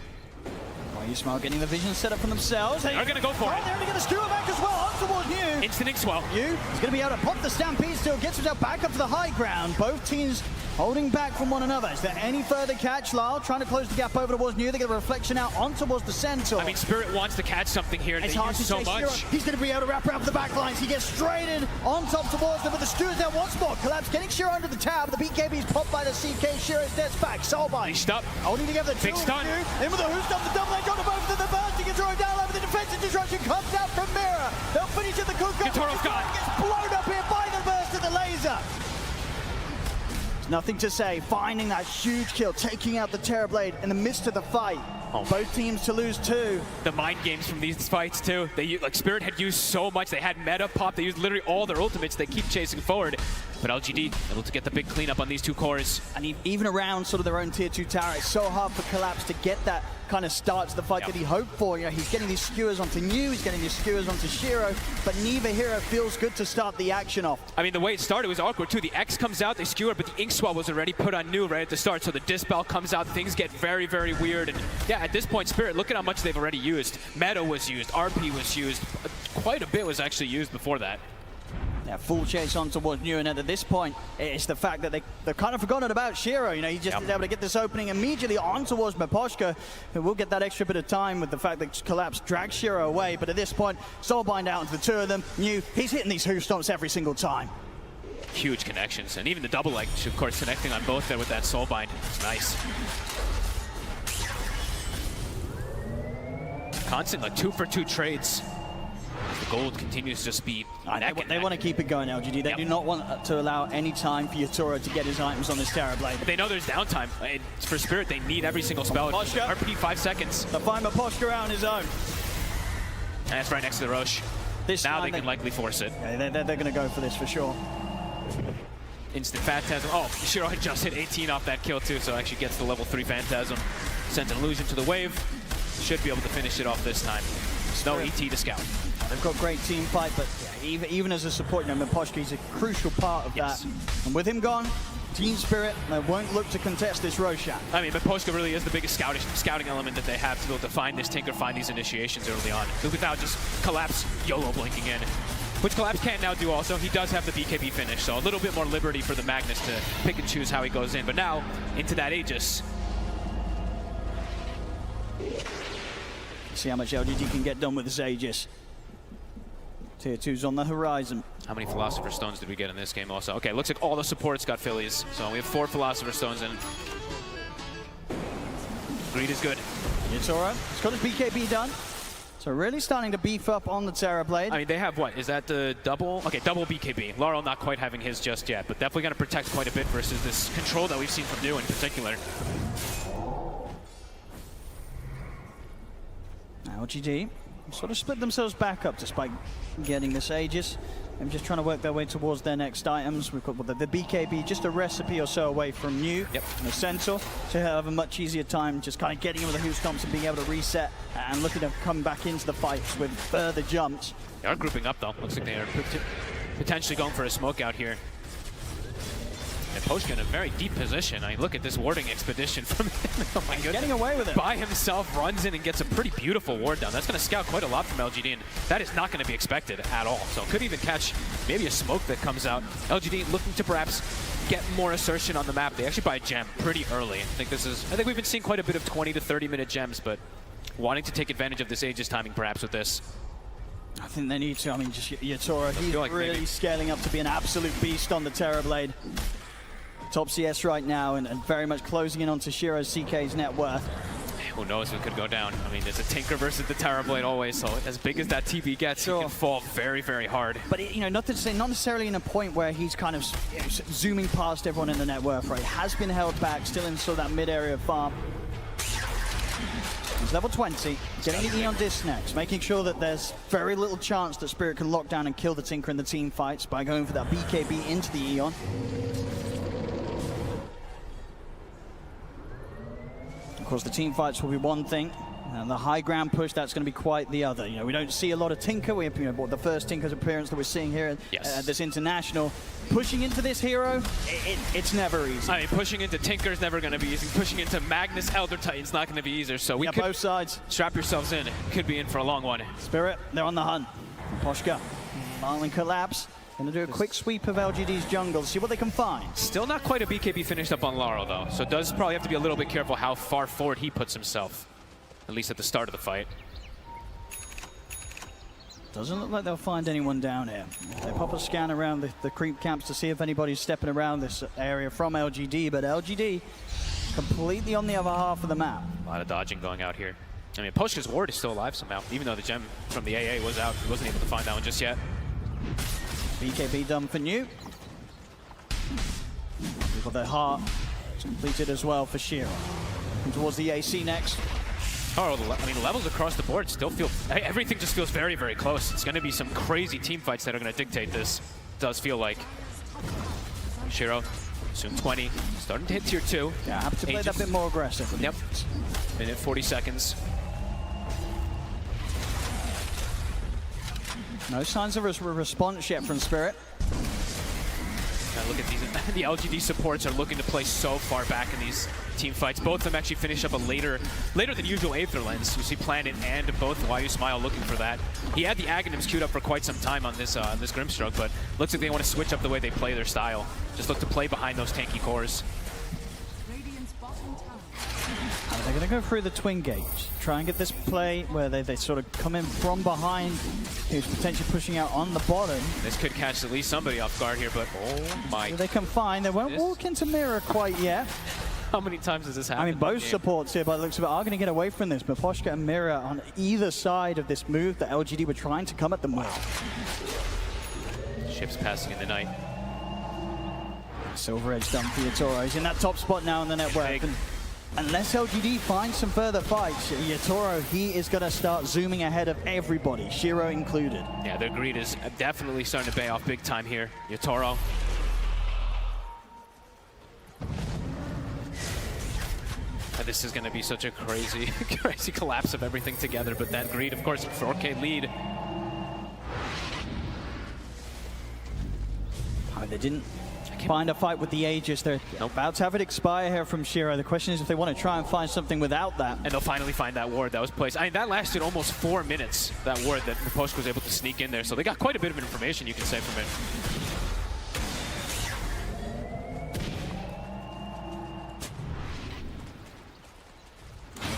Well, you smell getting the vision set up for themselves. They're going to go for it. They're going to get the skewer back as well. On towards New. Instant Inkswell. New is going to be able to pop the Stampede still. Gets himself back up to the high ground. Both teams holding back from one another. Is there any further catch? Lyle trying to close the gap over towards New. They get a reflection out on towards the center. I mean, Spirit wants to catch something here. It's they hard use to so chase much. Hero. He's going to be able to wrap around for the back lines. He gets straight in on top towards them, but the Stewards there once more. Collapse getting Shiro under the tab. The BKB's popped by the CK. Shiro steps back. Soulbind. He's stuck. Holding together the Big stun. In with a who stop the double edge on the both of the burst. He gets thrown down over the defensive disruption. Comes out from Mira. They'll finish at the Kuko. Yatoro's gone. Gets blown up here by the burst of the laser. There's nothing to say. Finding that huge kill, taking out the Terrorblade in the midst of the fight. Both teams to lose 2. The mind games from these fights too. Like Spirit had used so much. They had meta pop. They used literally all their ultimates. They keep chasing forward. But LGD able to get the big cleanup on these 2 cores. And even around sort of their own tier 2 tower, it's so hard for Collapse to get that kind of start to the fight that he hoped for. You know, he's getting these skewers onto New, he's getting these skewers onto Shiro, but neither hero feels good to start the action off. I mean, the way it started was awkward too. The X comes out, they skewer, but the Ink Swell was already put on New right at the start, so the Dispel comes out, things get very, very weird. And yeah, at this point, Spirit, look at how much they've already used. Meta was used, RP was used, quite a bit was actually used before that. Yeah, full chase on towards New, and at this point, it's the fact that they've kind of forgotten about Shiro. You know, he just is able to get this opening immediately on towards Miposhka, who will get that extra bit of time with the fact that Collapse drags Shiro away. But at this point, Soulbind out into the 2 of them. New, he's hitting these Who Stomps every single time. Huge connections, and even the double leg, of course, connecting on both there with that Soulbind. It's nice. Constant, like 2-for-2 trades. The gold continues to just be They want to keep it going, LGD. They do not want to allow any time for Yatoro to get his items on this Terrorblade. They know there's downtime. For Spirit, they need every single spell. RP 5 seconds. They'll find Miposhka out on his own. And that's right next to the Roche. Now they can likely force it. Yeah, they're going to go for this for sure. Instant Phantasm. Oh, Shiro had just hit 18 off that kill too, so actually gets the level 3 Phantasm. Sends an illusion to the wave. Should be able to finish it off this time. No ET to scout. They've got great team fight, but yeah, even as a support, you know, Miposhka is a crucial part of that. And with him gone, Team Spirit, they won't look to contest this Roshan. I mean, Miposhka really is the biggest scouting element that they have to be able to find this Tinker, find these initiations early on. Without just Collapse YOLO blinking in. Which Collapse can now do also. He does have the BKB finish, so a little bit more liberty for the Magnus to pick and choose how he goes in. But now, into that Aegis. See how much LGD can get done with this Aegis. Tier 2's on the horizon. How many Philosopher's Stones did we get in this game also? Okay, looks like all the supports got Phillies. So we have 4 Philosopher's Stones in. Greed is good. Yatoro, he's got his BKB done. So really starting to beef up on the Terrorblade. I mean, they have what? Is that the double? Okay, double BKB. Laurel not quite having his just yet, but definitely going to protect quite a bit versus this control that we've seen from New in particular. LGD sort of split themselves back up despite getting this Aegis. I'm just trying to work their way towards their next items. We've got the BKB, just a recipe or so away from New. Yep. And the Centaur to have a much easier time just kind of getting in with the Who Stomps and being able to reset and looking to come back into the fights with further jumps. They are grouping up though. Looks like they are potentially going for a smoke out here. And Poshka in a very deep position. I mean, look at this warding expedition from him. Oh my goodness. Getting away with it. By himself, runs in and gets a pretty beautiful ward down. That's going to scout quite a lot from LGD, and that is not going to be expected at all. So could even catch maybe a smoke that comes out. LGD looking to perhaps get more assertion on the map. They actually buy a gem pretty early. I think we've been seeing quite a bit of 20 to 30 minute gems, but wanting to take advantage of this Aegis timing perhaps with this. I think they need to. I mean, just Yatoro, he's like really maybe scaling up to be an absolute beast on the Terrorblade. Top CS right now and very much closing in onto Shiro's CK's net worth. Who knows what could go down. I mean, it's a Tinker versus the Terrorblade always, so as big as that TB gets, it can fall very, very hard. But, you know, not necessarily in a point where he's kind of zooming past everyone in the net worth, right? Has been held back, still in sort of that mid-area farm. He's level 20, getting the Eon Disc next, making sure that there's very little chance that Spirit can lock down and kill the Tinker in the team fights by going for that BKB into the Eon. Of course, the team fights will be one thing, and the high ground push, that's going to be quite the other. You know, we don't see a lot of Tinker. We have, you know, the first Tinker's appearance that we're seeing here at this international. Pushing into this hero, it's never easy. I mean, pushing into Tinker's never going to be easy. Pushing into Magnus Elder Titan's not going to be easier. So we could both sides. Strap yourselves in. Could be in for a long one. Spirit, they're on the hunt. Poshka, Marlin Collapse. Gonna do a quick sweep of LGD's jungle, see what they can find. Still not quite a BKB finished up on Laurel, though, so does probably have to be a little bit careful how far forward he puts himself, at least at the start of the fight. Doesn't look like they'll find anyone down here. They pop a scan around the creep camps to see if anybody's stepping around this area from LGD, but LGD completely on the other half of the map. A lot of dodging going out here. I mean, Poshka's ward is still alive somehow, even though the gem from the AA was out. He wasn't able to find that one just yet. BKB done for New. People their heart. It's completed as well for Shiro. And towards the AC next. Oh, I mean, levels across the board still feel... Everything just feels very, very close. It's going to be some crazy team fights that are going to dictate this. It does feel like. Shiro, soon 20. Starting to hit tier 2. Yeah, have to play that bit more aggressive. Yep. Minute 40 seconds. No signs of a response yet from Spirit. Now look at these. The LGD supports are looking to play so far back in these team fights. Both of them actually finish up a later than usual Aether Lens. You see Planet and both Wayu Smile looking for that. He had the Aghanims queued up for quite some time on this Grimstroke, but looks like they want to switch up the way they play their style. Just look to play behind those tanky cores. They're going to go through the twin gates, try and get this play where they sort of come in from behind, who's potentially pushing out on the bottom. This could catch at least somebody off guard here, but oh my. So they can find, they won't walk into Mirror quite yet. How many times has this happened? I mean, both supports here, by the looks of it, are going to get away from this, but Poshka and Mirror on either side of this move that LGD were trying to come at them with. Ships passing in the night. Silver Edge done for Yatoro. He's in that top spot now in the network. Unless LGD finds some further fights, Yatoro, he is going to start zooming ahead of everybody, Shiro included. Yeah, their greed is definitely starting to pay off big time here. Yatoro. This is going to be such a crazy, crazy collapse of everything together, but that greed, of course, 4K lead. Oh, they didn't find a fight with the Aegis. They're about to have it expire here from Shiro. The question is if they want to try and find something without that. And they'll finally find that ward that was placed. I mean, that lasted almost 4 minutes, that ward that Poshka was able to sneak in there. So they got quite a bit of information, you can say, from it.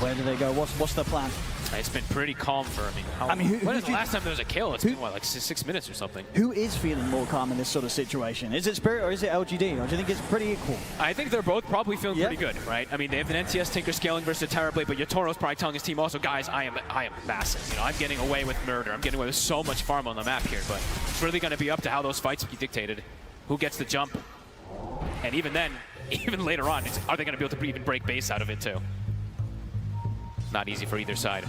Where do they go? What's the plan? It's been pretty calm for, when was the last time there was a kill? It's been, what, like 6 minutes or something? Who is feeling more calm in this sort of situation? Is it Spirit or is it LGD? Or do you think it's pretty equal? I think they're both probably feeling pretty good, right? I mean, they have an NTS Tinker scaling versus a Terrorblade, but Yatoro's probably telling his team also, guys, I am massive. You know, I'm getting away with murder. I'm getting away with so much farm on the map here, but it's really going to be up to how those fights be dictated. Who gets the jump? And even then, even later on, are they going to be able to even break base out of it too? Not easy for either side.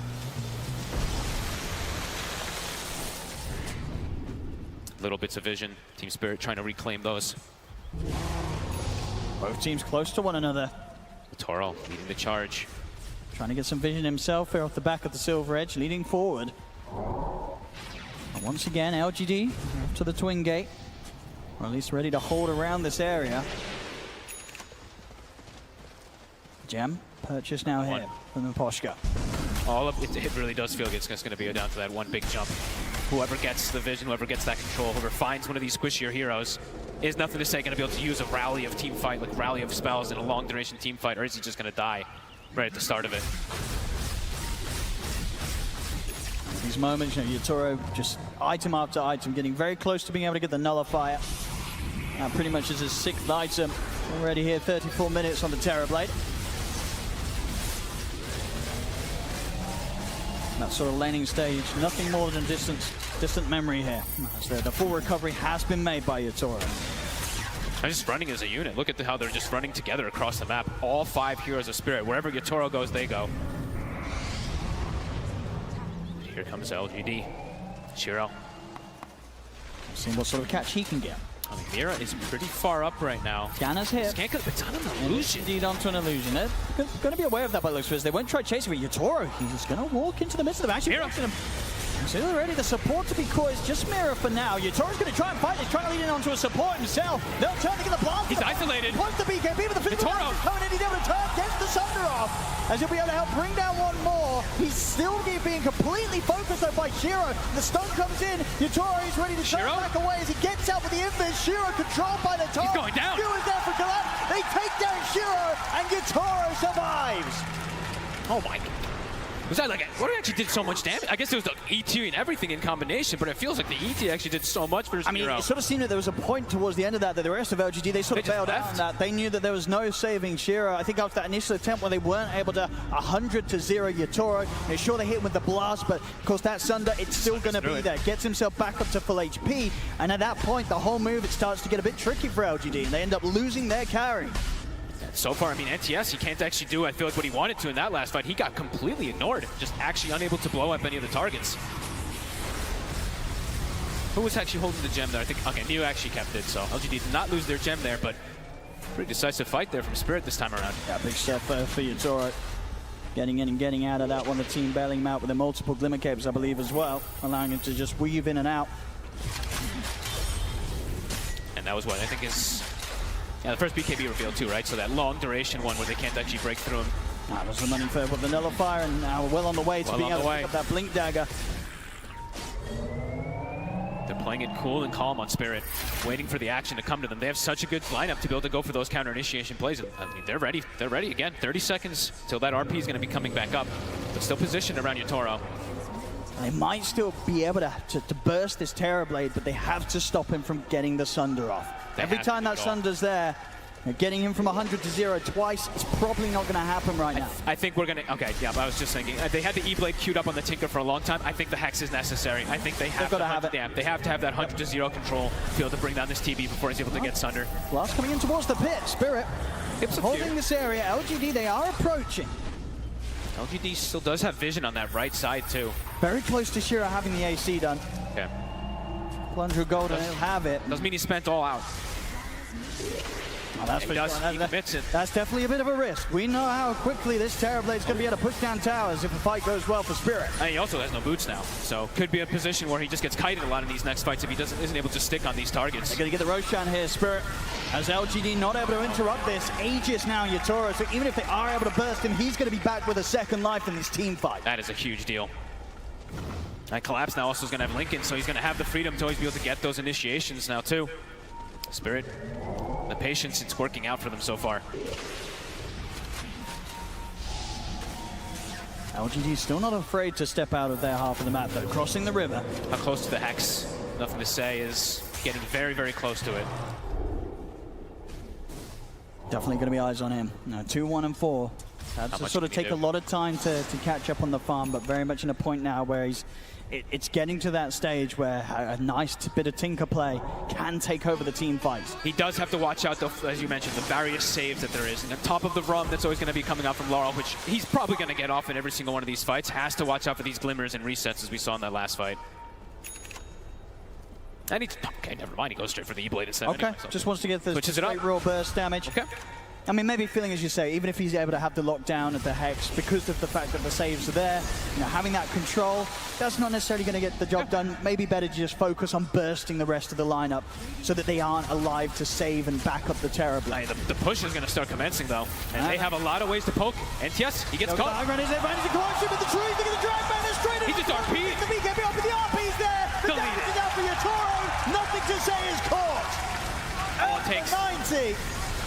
Little bits of vision. Team Spirit trying to reclaim those. Both teams close to one another. Toro leading the charge. Trying to get some vision himself here off the back of the Silver Edge, leading forward. And once again, LGD up to the twin gate. Or at least ready to hold around this area. Gem purchase now here from Poshka. All of it really does feel like it's going to be down to that one big jump. Whoever gets the vision, whoever gets that control, whoever finds one of these squishier heroes, is nothing to say going to be able to use a rally of team fight, like rally of spells in a long duration team fight, or is he just going to die right at the start of it? These moments, you know, Yatoro just item after item, getting very close to being able to get the nullifier. Pretty much is his 6th item. Already here, 34 minutes on the Terrorblade. That sort of laning stage, nothing more than distant memory here. As the full recovery has been made by Yatoro. I'm just running as a unit. Look at how they're just running together across the map. All 5 heroes of Spirit. Wherever Yatoro goes, they go. Here comes LGD. Shiro. Seeing what sort of catch he can get. I mean, Mira is pretty far up right now. Scanner's here. Scan could have been on an illusion. Indeed onto an illusion. They're going to be aware of that by the looks of it. They won't try chasing with Yatoro. He's going to walk into the midst of them. Actually, So already the support to be caught is just Mira for now. Yatoro's going to try and fight. He's trying to lead in onto a support himself. They'll turn to get the blast. He's isolated. Points the BKB, but the physical damage is coming in. He's able to turn, gets the Sunder off. As he'll be able to help bring down one more. He's still being completely focused though by Shiro. The stun comes in. Yatoro is ready to turn back away as he gets out with the invis. Shiro controlled by the top. He's going down. Shiro is there for collapse. They take down Shiro and Yatoro survives. Oh my God. Was that like, what actually did so much damage? I guess it was the ET and everything in combination, but it feels like the ET actually did so much for his hero. I mean, it sort of seemed that there was a point towards the end of that the rest of LGD, they sort of bailed out on that. They knew that there was no saving Shiro. I think after that initial attempt where they weren't able to 100-0 Yatoro, they're sure they hit him with the blast, but of course that Sunder, it's still going to be there. Gets himself back up to full HP, and at that point, the whole move, it starts to get a bit tricky for LGD, and they end up losing their carry. So far, I mean, NTS, he can't actually do, I feel like, what he wanted to in that last fight. He got completely ignored, just actually unable to blow up any of the targets. Who was actually holding the gem there? I think, okay, Neo actually kept it, so LGD did not lose their gem there, but pretty decisive fight there from Spirit this time around. Yeah, big step for Yatoro. Getting in and getting out of that one. The team bailing him out with the multiple Glimmer Capes, I believe, as well, allowing him to just weave in and out. And that was what I think is... Yeah, the first BKB reveal too, right? So that long duration one where they can't actually break through him. That was the money for the Nullifier, and now well on the way to being able to pick up that Blink Dagger. They're playing it cool and calm on Spirit, waiting for the action to come to them. They have such a good lineup to be able to go for those counter initiation plays. I mean, they're ready. They're ready again. 30 seconds till that RP is going to be coming back up. But still positioned around Yatoro. They might still be able to burst this Terrorblade, but they have to stop him from getting the Sunder off. Every time that Sunder's there, getting him from 100-0 twice is probably not going to happen right now. I think we're going to... Okay, yeah, but I was just thinking. They had the E-Blade queued up on the Tinker for a long time. I think the Hex is necessary. I think they have to have it. They have to have that 100-0 control to be able to bring down this TB before he's able to get Sunder. Blast coming in towards the pit. Spirit holding this area. LGD, they are approaching. LGD still does have vision on that right side, too. Very close to Shiro having the AC done. Okay. Plunger Gold, and he'll have it. Doesn't mean he spent all out. Oh, that's for sure. He commits it. That's definitely a bit of a risk. We know how quickly this Terrorblade's going to be able to push down towers if the fight goes well for Spirit. And he also has no boots now, so could be a position where he just gets kited a lot in these next fights if he isn't able to stick on these targets. They're going to get the Roshan here, Spirit. As LGD not able to interrupt this. Aegis now, Yatoro, so even if they are able to burst him, he's going to be back with a second life in this team fight. That is a huge deal. And Collapse now also is going to have Lincoln, so he's going to have the freedom to always be able to get those initiations now, too. Spirit, the patience, it's working out for them so far. LGD still not afraid to step out of their half of the map, though. Crossing the river. How close to the Hex? Nothing to say, is getting very, very close to it. Definitely going to be eyes on him. Now 2, 1, and 4. That's to sort of take a lot of time to catch up on the farm, but very much in a point now where it's getting to that stage where a nice bit of Tinker play can take over the team fights. He does have to watch out, though, as you mentioned, the various saves that there is. And the top of the run that's always going to be coming out from Laurel, which he's probably going to get off in every single one of these fights. Has to watch out for these glimmers and resets as we saw in that last fight. And he's, okay, never mind. He goes straight for the E-Blade instead. Okay, anyway, so just wants to get the straight raw burst damage. Okay. I mean, maybe feeling, as you say, even if he's able to have the lockdown at the Hex, because of the fact that the saves are there, you know, having that control, that's not necessarily going to get the job done. Maybe better to just focus on bursting the rest of the lineup so that they aren't alive to save and back up the Terrorblade. The push is going to start commencing, though, and they have a lot of ways to poke. And yes, he gets caught. He's advantage to collapse with the trees. Look at the drag man straight in. He just RP. The BKB up with the RP's there. The damage is out for Yatoro. Nothing to say is caught. All it takes 90.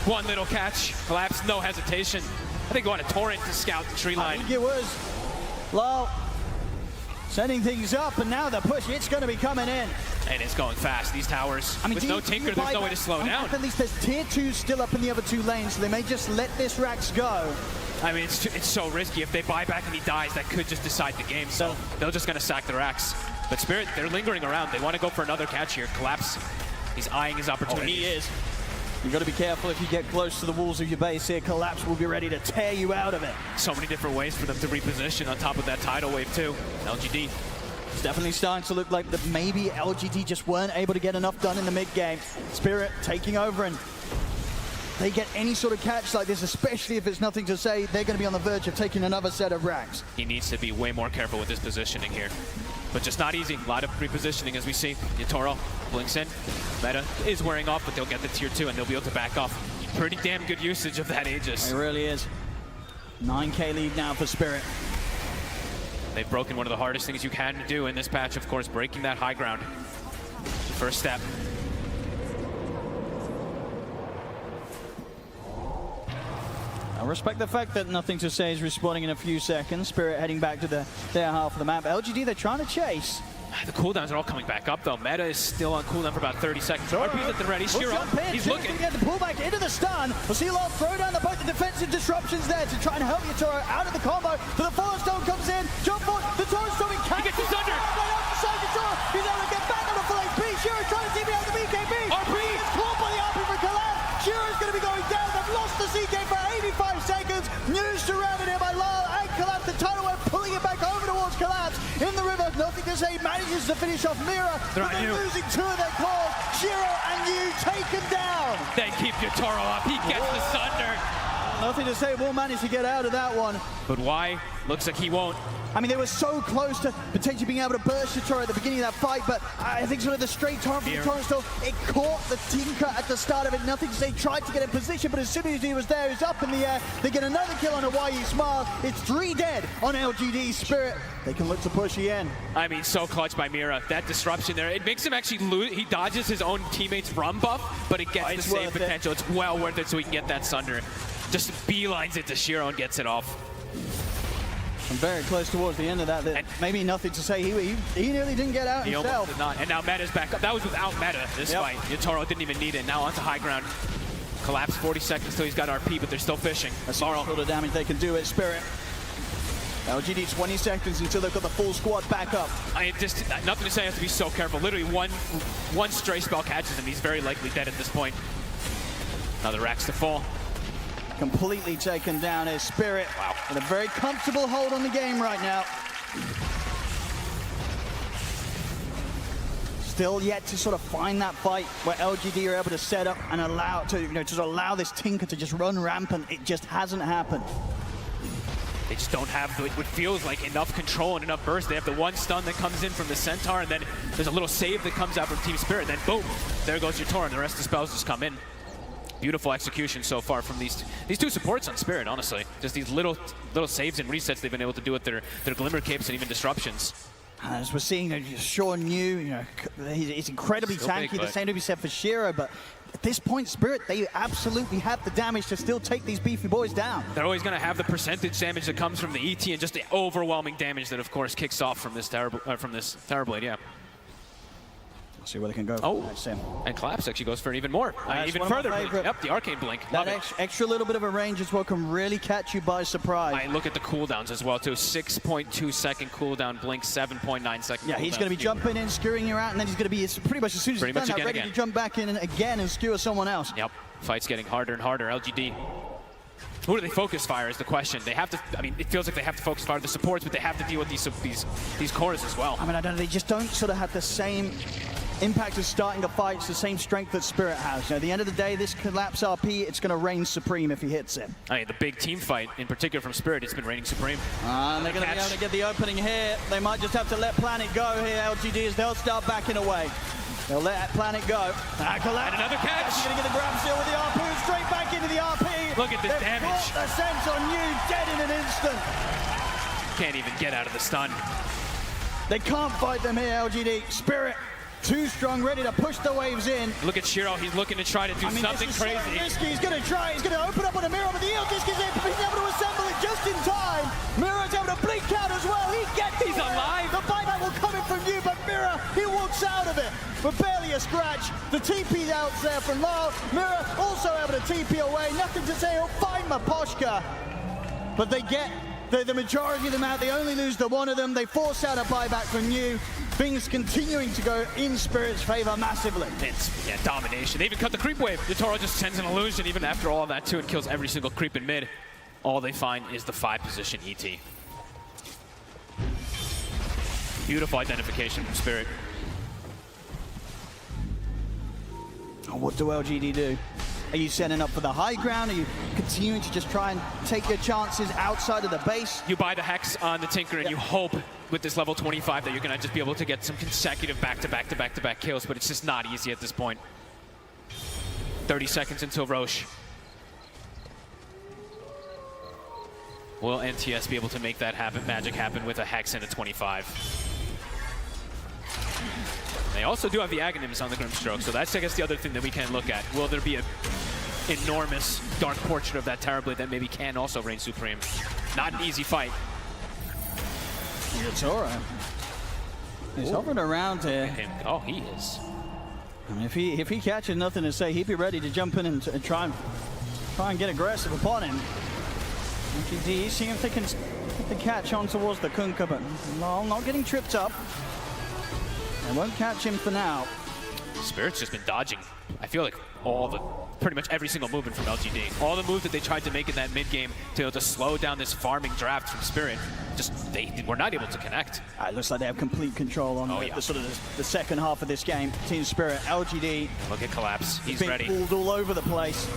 One little catch, Collapse, no hesitation. I think going to Torrent to scout the tree line. I think it was. Lol. Setting things up, and now the push, it's going to be coming in. And it's going fast. These towers, I mean, with no Tinker, there's no way to slow down. At least there's tier 2 still up in the other 2 lanes, so they may just let this Rax go. I mean, it's so risky. If they buy back and he dies, that could just decide the game. So they're just going to sack the Rax. But Spirit, they're lingering around. They want to go for another catch here. Collapse, he's eyeing his opportunity. Oh, he is. You've got to be careful if you get close to the walls of your base here. Collapse will be ready to tear you out of it. So many different ways for them to reposition on top of that tidal wave, too. LGD. It's definitely starting to look like that maybe LGD just weren't able to get enough done in the mid-game. Spirit taking over, and they get any sort of catch like this, especially if it's nothing to say, they're going to be on the verge of taking another set of racks. He needs to be way more careful with his positioning here. but just not easy. A lot of repositioning as we see. Yatoro blinks in. Meta is wearing off, but they'll get the tier 2 and they'll be able to back off. Pretty damn good usage of that Aegis. It really is. 9K lead now for Spirit. They've broken one of the hardest things you can do in this patch, of course, breaking that high ground. First step. I respect the fact that Nothing to Say is respawning in a few seconds. Spirit heading back to their half of the map. LGD, they're trying to chase. The cooldowns are all coming back up, though. Meta is still on cooldown for about 30 seconds. RP's at the ready. Shiro, he's looking. Get the pullback into the stun. We'll see a lot of throw down both the defensive disruptions there to try and help Yatoro out of the combo. So the Fallen Stone comes in. Jump forward. The Toro Stone He gets his under. He's able to get back on the full HP. Shiro trying to TP out the BKB. RP is caught by the RP for Collab. Shiro's going to be going down. They've lost the CK for 85 seconds. News surrounded him by Lyle and Collapse. The tidal wave pulling it back over towards Collapse. In the river, Nothing to Say manages to finish off Mira. But they're losing 2 of their cores. Shiro and Yu taken down. They keep Yatoro up. He gets the Sunder. Nothing to Say will manage to get out of that one. But why? Looks like he won't. I mean, they were so close to potentially being able to burst Yatoro at the beginning of that fight, but I think sort of the straight torrent from the Torrent Storm, it caught the Tinker at the start of it. Nothing to Say tried to get in position, but as soon as he was there, he was up in the air. They get another kill on a YU Smile. It's 3 dead on LGD Spirit. They can look to push again. I mean, so clutch by Mira. That disruption there, it makes him actually lose. He dodges his own teammate's run buff, but it gets the save potential. It's well worth it so he can get that Sunder. Just beelines it to Shiro and gets it off. I'm very close towards the end of that. Maybe Nothing to Say. He nearly didn't get out himself. He almost did not. And now Meta's back up. That was without Meta, this fight. Yatoro didn't even need it. Now onto high ground. Collapse 40 seconds till he's got RP, but they're still fishing. That's all the damage they can do at Spirit. LGD 20 seconds until they've got the full squad back up. Nothing to Say has to be so careful. Literally one stray spell catches him. He's very likely dead at this point. Now the racks to fall. Completely taken down is Spirit. Wow. With a very comfortable hold on the game right now. Still yet to sort of find that fight where LGD are able to set up and allow to allow this Tinker to just run rampant. It just hasn't happened. They just don't have what feels like enough control and enough burst. They have the one stun that comes in from the Centaur, and then there's a little save that comes out from Team Spirit. Then boom, there goes your Tor, and the rest of the spells just come in. Beautiful execution so far from these 2 supports on Spirit, honestly. Just these little saves and resets they've been able to do with their Glimmer Capes and even disruptions. As we're seeing, Sean Yu, he's incredibly tanky. The same to be said for Shiro, but at this point, Spirit, they absolutely have the damage to still take these beefy boys down. They're always going to have the percentage damage that comes from the ET and just the overwhelming damage that, of course, kicks off from this Tower Blade, yeah. We'll see where they can go. Oh, and Collapse actually goes for even more. Even further. Yep, the Arcane Blink. That extra little bit of a range as well can really catch you by surprise. I look at the cooldowns as well, too. 6.2 second cooldown, Blink 7.9 second Yeah, he's going to be jumping in, skewing you out, and then he's going to be pretty much as soon as he's done that, ready to jump back in and again and skewer someone else. Yep, fight's getting harder and harder. LGD. Who do they focus fire is the question. They have to, I mean, it feels like they have to focus fire the supports, but they have to deal with these cores as well. I mean, I don't know, they just don't sort of have the same impact of starting a fight. It's the same strength that Spirit has. At the end of the day, this Collapse RP, it's going to reign supreme if he hits it. I mean, the big team fight, in particular from Spirit, it's been reigning supreme. And they're going to be able to get the opening here. They might just have to let Planet go here, LGD, as they'll start backing away. They'll let Planet go. And another catch. He's going to get the grab seal with the RP, straight back into the RP. Look at this damage. The sense on you, dead in an instant. Can't even get out of the stun. They can't fight them here, LGD. Spirit, too strong, ready to push the waves in. Look at Shiro, he's looking to try to do something crazy. So he's going to try, he's going to open up on a Mira, but the eel disc is in, but he's able to assemble it just in time. Mira's able to blink out as well, he's alive. The buyback will come in from you, but Mira, he walks out of it, but barely a scratch. The TP out there from Lyle. Mira also able to TP away, Nothing to Say, he'll find Maposhka, but they get the majority of them out. They only lose the one of them. They force out a buyback from you. Things continuing to go in Spirit's favor massively. It's domination. They even cut the creep wave. Yatoro just sends an illusion even after all of that too and kills every single creep in mid. All they find is the 5-position ET. Beautiful identification from Spirit. What do LGD do? Are you setting up for the high ground? Are you continuing to just try and take your chances outside of the base? You buy the Hex on the Tinker and you hope with this level 25 that you're going to just be able to get some consecutive back-to-back kills, but it's just not easy at this point. 30 seconds until Roche. Will NTS be able to make that magic happen with a Hex and a 25? They also do have the Aghanims on the Grimstroke, so that's, I guess, the other thing that we can look at. Will there be an enormous Dark Portrait of that Terrorblade that maybe can also reign supreme? Not an easy fight. Yatoro. He's hovering around here. Oh, he is. I mean, if he catches nothing to say, he'd be ready to jump in and try and get aggressive upon him. LGD, seeing if they can get the catch on towards the Kunkka, but Lol not getting tripped up. They won't catch him for now. Spirit's just been dodging. I feel like pretty much every single movement from LGD. All the moves that they tried to make in that mid game to be able to slow down this farming draft from Spirit, just they were not able to connect. It looks like they have complete control on the sort of the second half of this game. Team Spirit, LGD. Look at Collapse. He's ready. Pulled all over the place.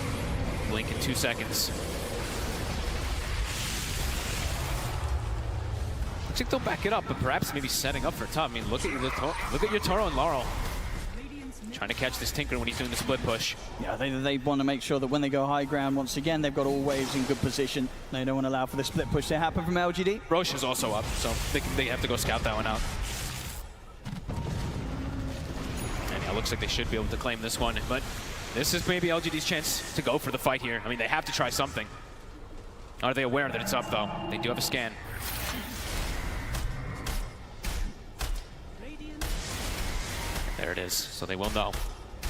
Blink in 2 seconds. Looks like they'll back it up, but perhaps maybe setting up for top. I mean, look at your Toro and Laurel. Trying to catch this Tinker when he's doing the split push. Yeah, they want to make sure that when they go high ground, once again, they've got all waves in good position. They don't want to allow for the split push to happen from LGD. Roche is also up, so they have to go scout that one out. And yeah, it looks like they should be able to claim this one, but this is maybe LGD's chance to go for the fight here. I mean, they have to try something. Are they aware that it's up, though? They do have a scan. There it is, so they will know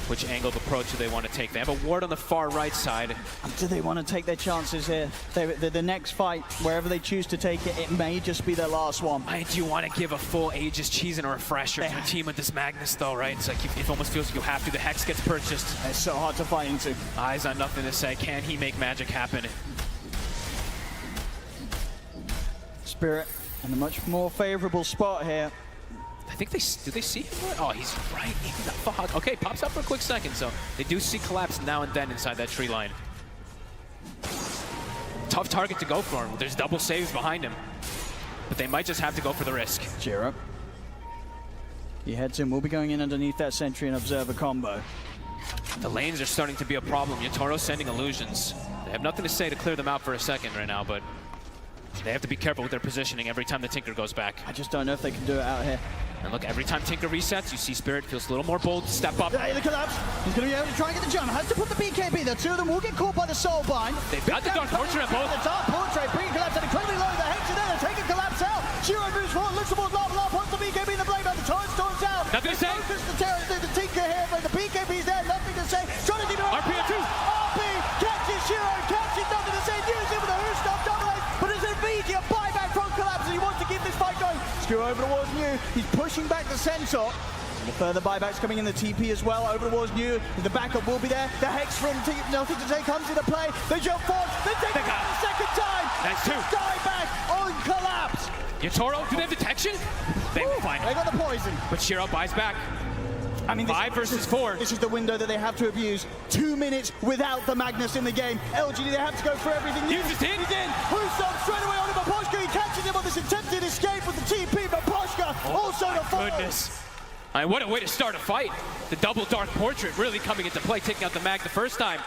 which angle of approach do they want to take. They have a ward on the far right side. Do they want to take their chances here? The next fight, wherever they choose to take it, it may just be their last one. Do you want to give a full Aegis cheese and a refresher to a team with this Magnus, though, right? It's like it almost feels like you have to. The Hex gets purchased. It's so hard to fight into. Eyes on nothing to say. Can he make magic happen? Spirit in a much more favorable spot here. I think do they see him? Oh, he's right in the fog. Okay, pops up for a quick second, so they do see Collapse now and then inside that tree line. Tough target to go for him. There's double saves behind him, but they might just have to go for the risk. Jiro. He heads in. We'll be going in underneath that Sentry and Observer combo. The lanes are starting to be a problem. Yatoro's sending illusions. They have nothing to say to clear them out for a second right now, but they have to be careful with their positioning every time the Tinker goes back. I just don't know if they can do it out here. And look, every time Tinker resets, you see Spirit feels a little more bold, step up. Hey, the Collapse. He's going to be able to try and get the jump. Has to put the BKB. The two of them will get caught by the Soulbind. They've got the Dark Portrait on both. The Dark Portrait, bringing Collapse at incredibly low. The Hex in there, they're taking Collapse out. Shiro moves forward, looks towards Lava, puts the BKB in the blade, but the torrent storms out. Nothing to say. The Tinker here, but the BKB's there, nothing to say. Trying to do RP at 2. RP catches Shiro, catches nothing to say. Use it with a Who Stop double ace, but it's an immediate buyback from Collapse, and he wants to keep this fight going. Screw over towards New. He's pushing back the Centaur. And the further buybacks coming in the TP as well. Over towards New. The backup will be there. The Hex from Nothing to Say comes into play. They jump forward. They take it the second time. That's two. Dieback on Collapse. Yatoro, do they have detection? They find They got the poison. But Shiro buys back. I mean, 5 versus 4. This is the window that they have to abuse. 2 minutes without the Magnus in the game. LGD, they have to go for everything. He's in. He's in. Who's straight away on him, but Poshka, he catches him on this attempted escape with the TP, but Poshka also the fall. Goodness. I mean, what a way to start a fight. The double Dark Portrait really coming into play, taking out the Mag the first time.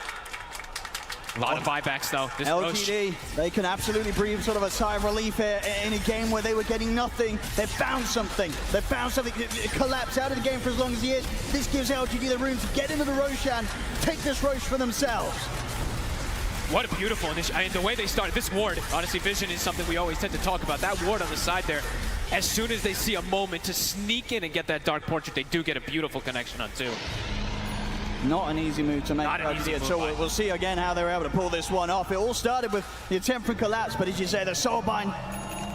A lot of buybacks, though. This LGD, they can absolutely breathe sort of a sigh of relief here in a game where they were getting nothing. They found something. They found something. Collapse out of the game for as long as he is. This gives LGD the room to get into the Roshan, take this Roche for themselves. What a beautiful initiative. I mean, the way they started, this ward, honestly, vision is something we always tend to talk about. That ward on the side there, as soon as they see a moment to sneak in and get that Dark Portrait, they do get a beautiful connection on 2. Not an easy move to make. Not an easy move, so we'll see again how they were able to pull this one off. It all started with the attempt for Collapse, but as you say, the Soulbind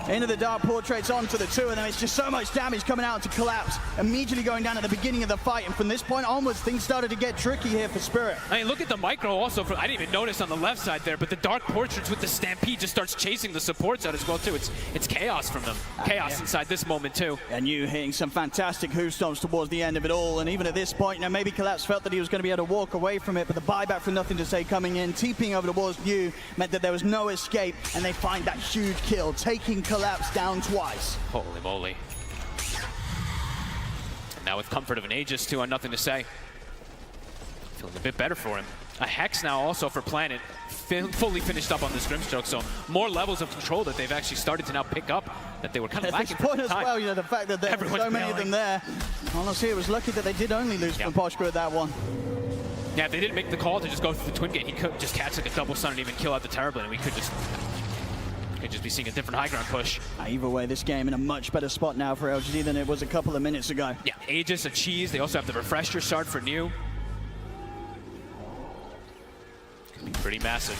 into the Dark Portraits onto the two of them. It's just so much damage coming out to Collapse, immediately going down at the beginning of the fight. And from this point onwards, things started to get tricky here for Spirit. I mean, look at the micro also. I didn't even notice on the left side there, but the Dark Portraits with the Stampede just starts chasing the supports out as well, too. It's chaos from them. Chaos inside this moment, too. And you hitting some fantastic Who Stomps towards the end of it all. And even at this point, now maybe Collapse felt that he was going to be able to walk away from it, but the buyback from Nothing to Say coming in, TPing over towards New, meant that there was no escape, and they find that huge kill, taking collapse down twice. Holy moly. And now with comfort of an Aegis too, on nothing to say. Feeling a bit better for him. A Hex now also for Planet, fully finished up on this Grimstroke, so more levels of control that they've actually started to now pick up that they were kind of lacking At this point for as time. well, you know, the fact that there were so many of them there. Honestly, it was lucky that they did only lose from Poshka at that one. Yeah, if they didn't make the call to just go through the Twin Gate, he could just catch like a double stun and even kill out the Terrorblade, and we could just be seeing a different high ground push. Either way, this game in a much better spot now for LGD than it was a couple of minutes ago. Yeah, Aegis, a cheese. They also have the Refresher Shard for new. Could be pretty massive.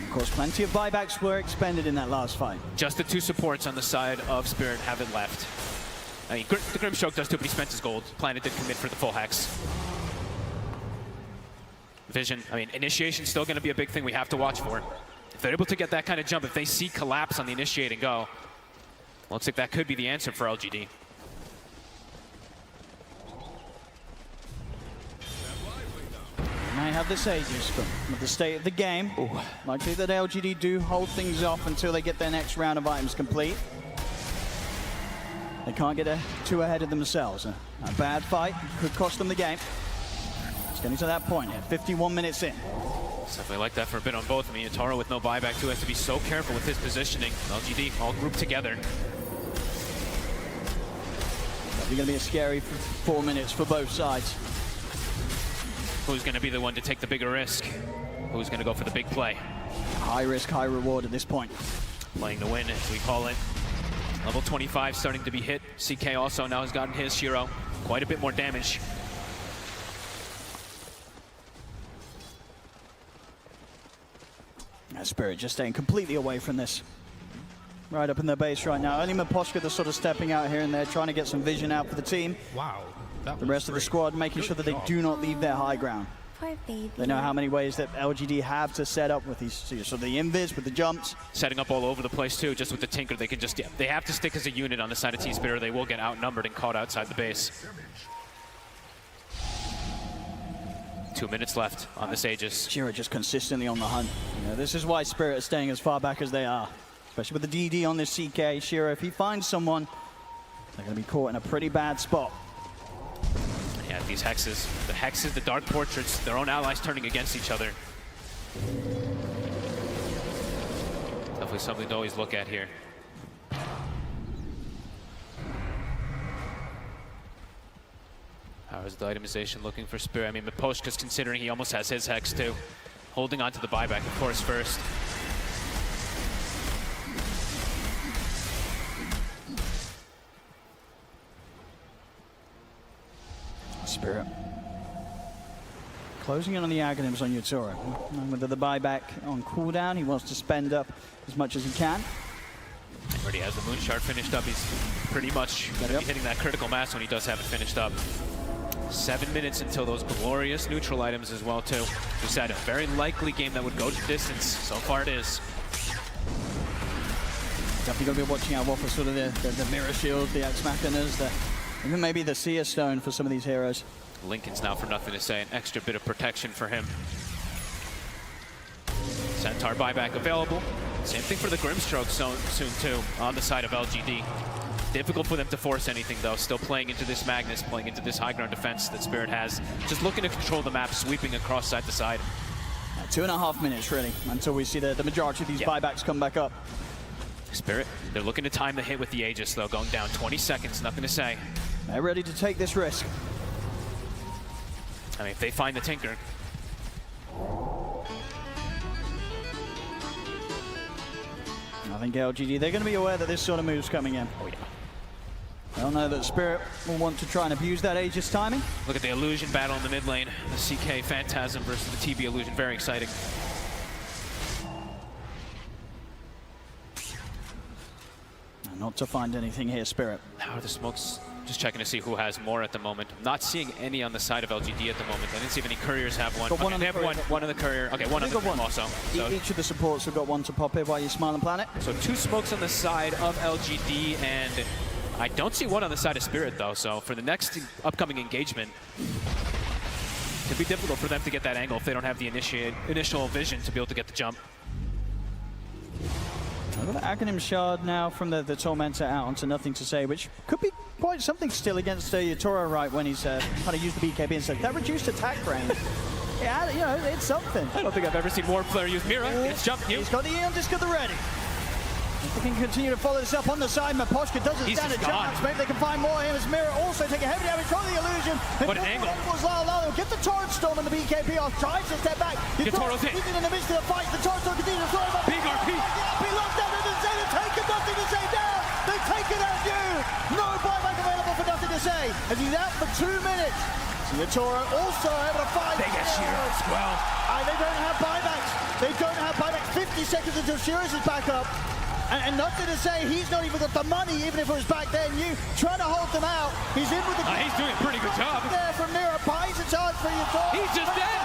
Of course, plenty of buybacks were expended in that last fight. Just the two supports on the side of Spirit have it left. I mean, the Grimstroke does too, but he spent his gold. Planet did commit for the full Hex. Vision, I mean, initiation's still going to be a big thing we have to watch for. If they're able to get that kind of jump, if they see collapse on the initiate and go, looks like that could be the answer for LGD. They have this Aegis, but with the state of the game, likely that LGD do hold things off until they get their next round of items complete. They can't get too ahead of themselves. A bad fight could cost them the game. It's getting to that point here, 51 minutes in. It's definitely like that for a bit on both. I mean, Taro with no buyback too has to be so careful with his positioning. LGD all grouped together. It's going to be a scary 4 minutes for both sides. Who's going to be the one to take the bigger risk? Who's going to go for the big play? High risk, high reward at this point. Playing to win, as we call it. Level 25 starting to be hit. CK also now has gotten his Shiro. Quite a bit more damage. Spirit just staying completely away from this. Right up in their base right now. Only Maposhka that's sort of stepping out here and there, trying to get some vision out for the team. Wow. The rest of the squad making sure that they do not leave their high ground. They know how many ways that LGD have to set up with these, so the invis, with the jumps. Setting up all over the place too, just with the Tinker, they can just, they have to stick as a unit on the side of T-Spirit or they will get outnumbered and caught outside the base. 2 minutes left on this Aegis. Shiro just consistently on the hunt. You know, this is why Spirit are staying as far back as they are. Especially with the DD on this CK. Shiro, if he finds someone, they're going to be caught in a pretty bad spot. Yeah, these hexes, the Dark Portraits, their own allies turning against each other. Definitely something to always look at here. How is the itemization looking for Spirit? I mean, Maposhka's considering he almost has his Hex too. Holding on to the buyback, of course, first. Spirit. Closing in on the Aghanims on Yutoro. And with the buyback on cooldown, he wants to spend up as much as he can. Already has the Moon Shard finished up. He's pretty much going to be hitting that critical mass when he does have it finished up. 7 minutes until those glorious neutral items as well, too. We said a very likely game that would go to distance. So far it is. Definitely going to be watching out for sort of the Mirror Shields, the Ex Machinas, even maybe the Seer Stone for some of these heroes. Lincoln's now for nothing to say, an extra bit of protection for him. Centaur buyback available. Same thing for the Grimstroke soon too, on the side of LGD. Difficult for them to force anything though, still playing into this Magnus, playing into this high ground defense that Spirit has. Just looking to control the map, sweeping across side to side. 2.5 minutes really, until we see the majority of these buybacks come back up. Spirit, they're looking to time the hit with the Aegis though, going down 20 seconds, nothing to say. They're ready to take this risk. I mean, if they find the Tinker. I think LGD, they're going to be aware that this sort of move's coming in. Oh yeah. They'll know that Spirit will want to try and abuse that Aegis timing. Look at the illusion battle in the mid lane. The CK Phantasm versus the TB illusion, very exciting. Not to find anything here, Spirit. How are the smokes? Just checking to see who has more at the moment. Not seeing any on the side of LGD at the moment. I didn't see if any couriers have one. Got one okay, they have one on the courier. Okay, one on the one also. So each of the supports have got one to pop here while you're smiling, Planet. So 2 smokes on the side of LGD, and I don't see one on the side of Spirit though. So for the next upcoming engagement, it could be difficult for them to get that angle if they don't have the initial vision to be able to get the jump. I've got an Aghanim shard now from the Tormentor out onto nothing to say, which could be quite something still against Yatoro right when he's kind of used the BKB instead. That reduced attack range. Yeah, you know, it's something. I don't think I've ever seen more player use Mira. It's jumping you. He's got the Eon Disc at the ready. If they can continue to follow this up on the side, Maposhka doesn't stand a chance. Maybe they can find more of him as Mira also taking heavy damage from the illusion. What an angle. Lalo get the Torrent Storm and the BKB off, tries to step back. Yatoro's hit. He's in the midst of the fight. The Torrent Storm continues to throw him up. Big RP. He locked down and say they're taking nothing to say down. They've taken out you. No buyback available for nothing to say as he's out for 2 minutes. So Yatoro also able to find. They get Shiro as well. They don't have buybacks. They don't have buybacks. 50 seconds until Shiro's is back up. And nothing to say, he's not even got the money, even if it was back then. You trying to hold them out. He's in with the. He's doing a pretty good job. There from Mira, buys a charge for Yatoro. He's just dead.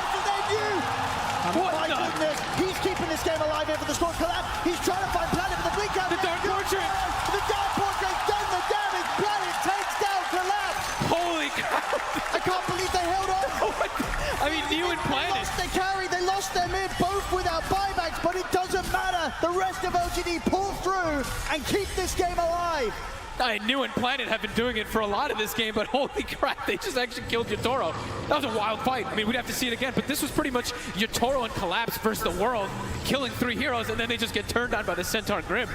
What my goodness, he's keeping this game alive here for the score collapse. He's trying to find Planet for the blink out. The Dark Portrait. The Dark Portrait's done the damage. Planet takes down collapse. Holy cow. I can't believe they held on. I mean, New and Planet. They lost their carry, they lost their mid, both without buybacks, but it doesn't matter. The rest of LGD pull through and keep this game alive. New and Planet have been doing it for a lot of this game, but holy crap, they just actually killed Yatoro. That was a wild fight. I mean, we'd have to see it again, but this was pretty much Yatoro and Collapse versus the world, killing 3 heroes, and then they just get turned on by the Centaur Grim.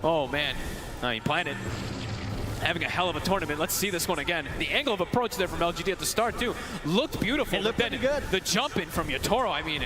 Oh, man. I mean, Planet having a hell of a tournament. Let's see this one again. The angle of approach there from LGD at the start, too, looked beautiful. It looked pretty good. The jump in from Yatoro, I mean...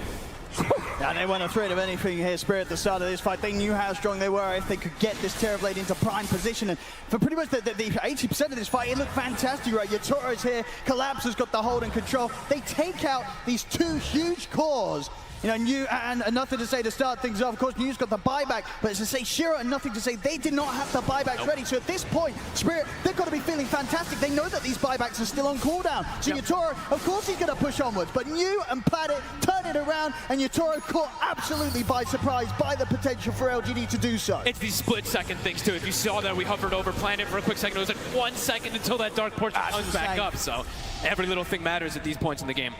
And they weren't afraid of anything here, Spirit, at the start of this fight. They knew how strong they were if they could get this Terrorblade into prime position. And for pretty much the 80% of this fight, it looked fantastic, right? Yatoro's here, Collapse has got the hold and control. They take out these 2 huge cores. You know, New and nothing to say to start things off. Of course, New's got the buyback, but as to say, Shiro and nothing to say, they did not have the buybacks ready. So at this point, Spirit, they've got to be feeling fantastic. They know that these buybacks are still on cooldown. So Yatoro, of course he's going to push onwards, but New and Planet turn it around, and Yatoro caught absolutely by surprise by the potential for LGD to do so. It's these split-second things, too. If you saw that, we hovered over Planet for a quick second. It was like 1 second until that Dark Portrait comes back up. So every little thing matters at these points in the game.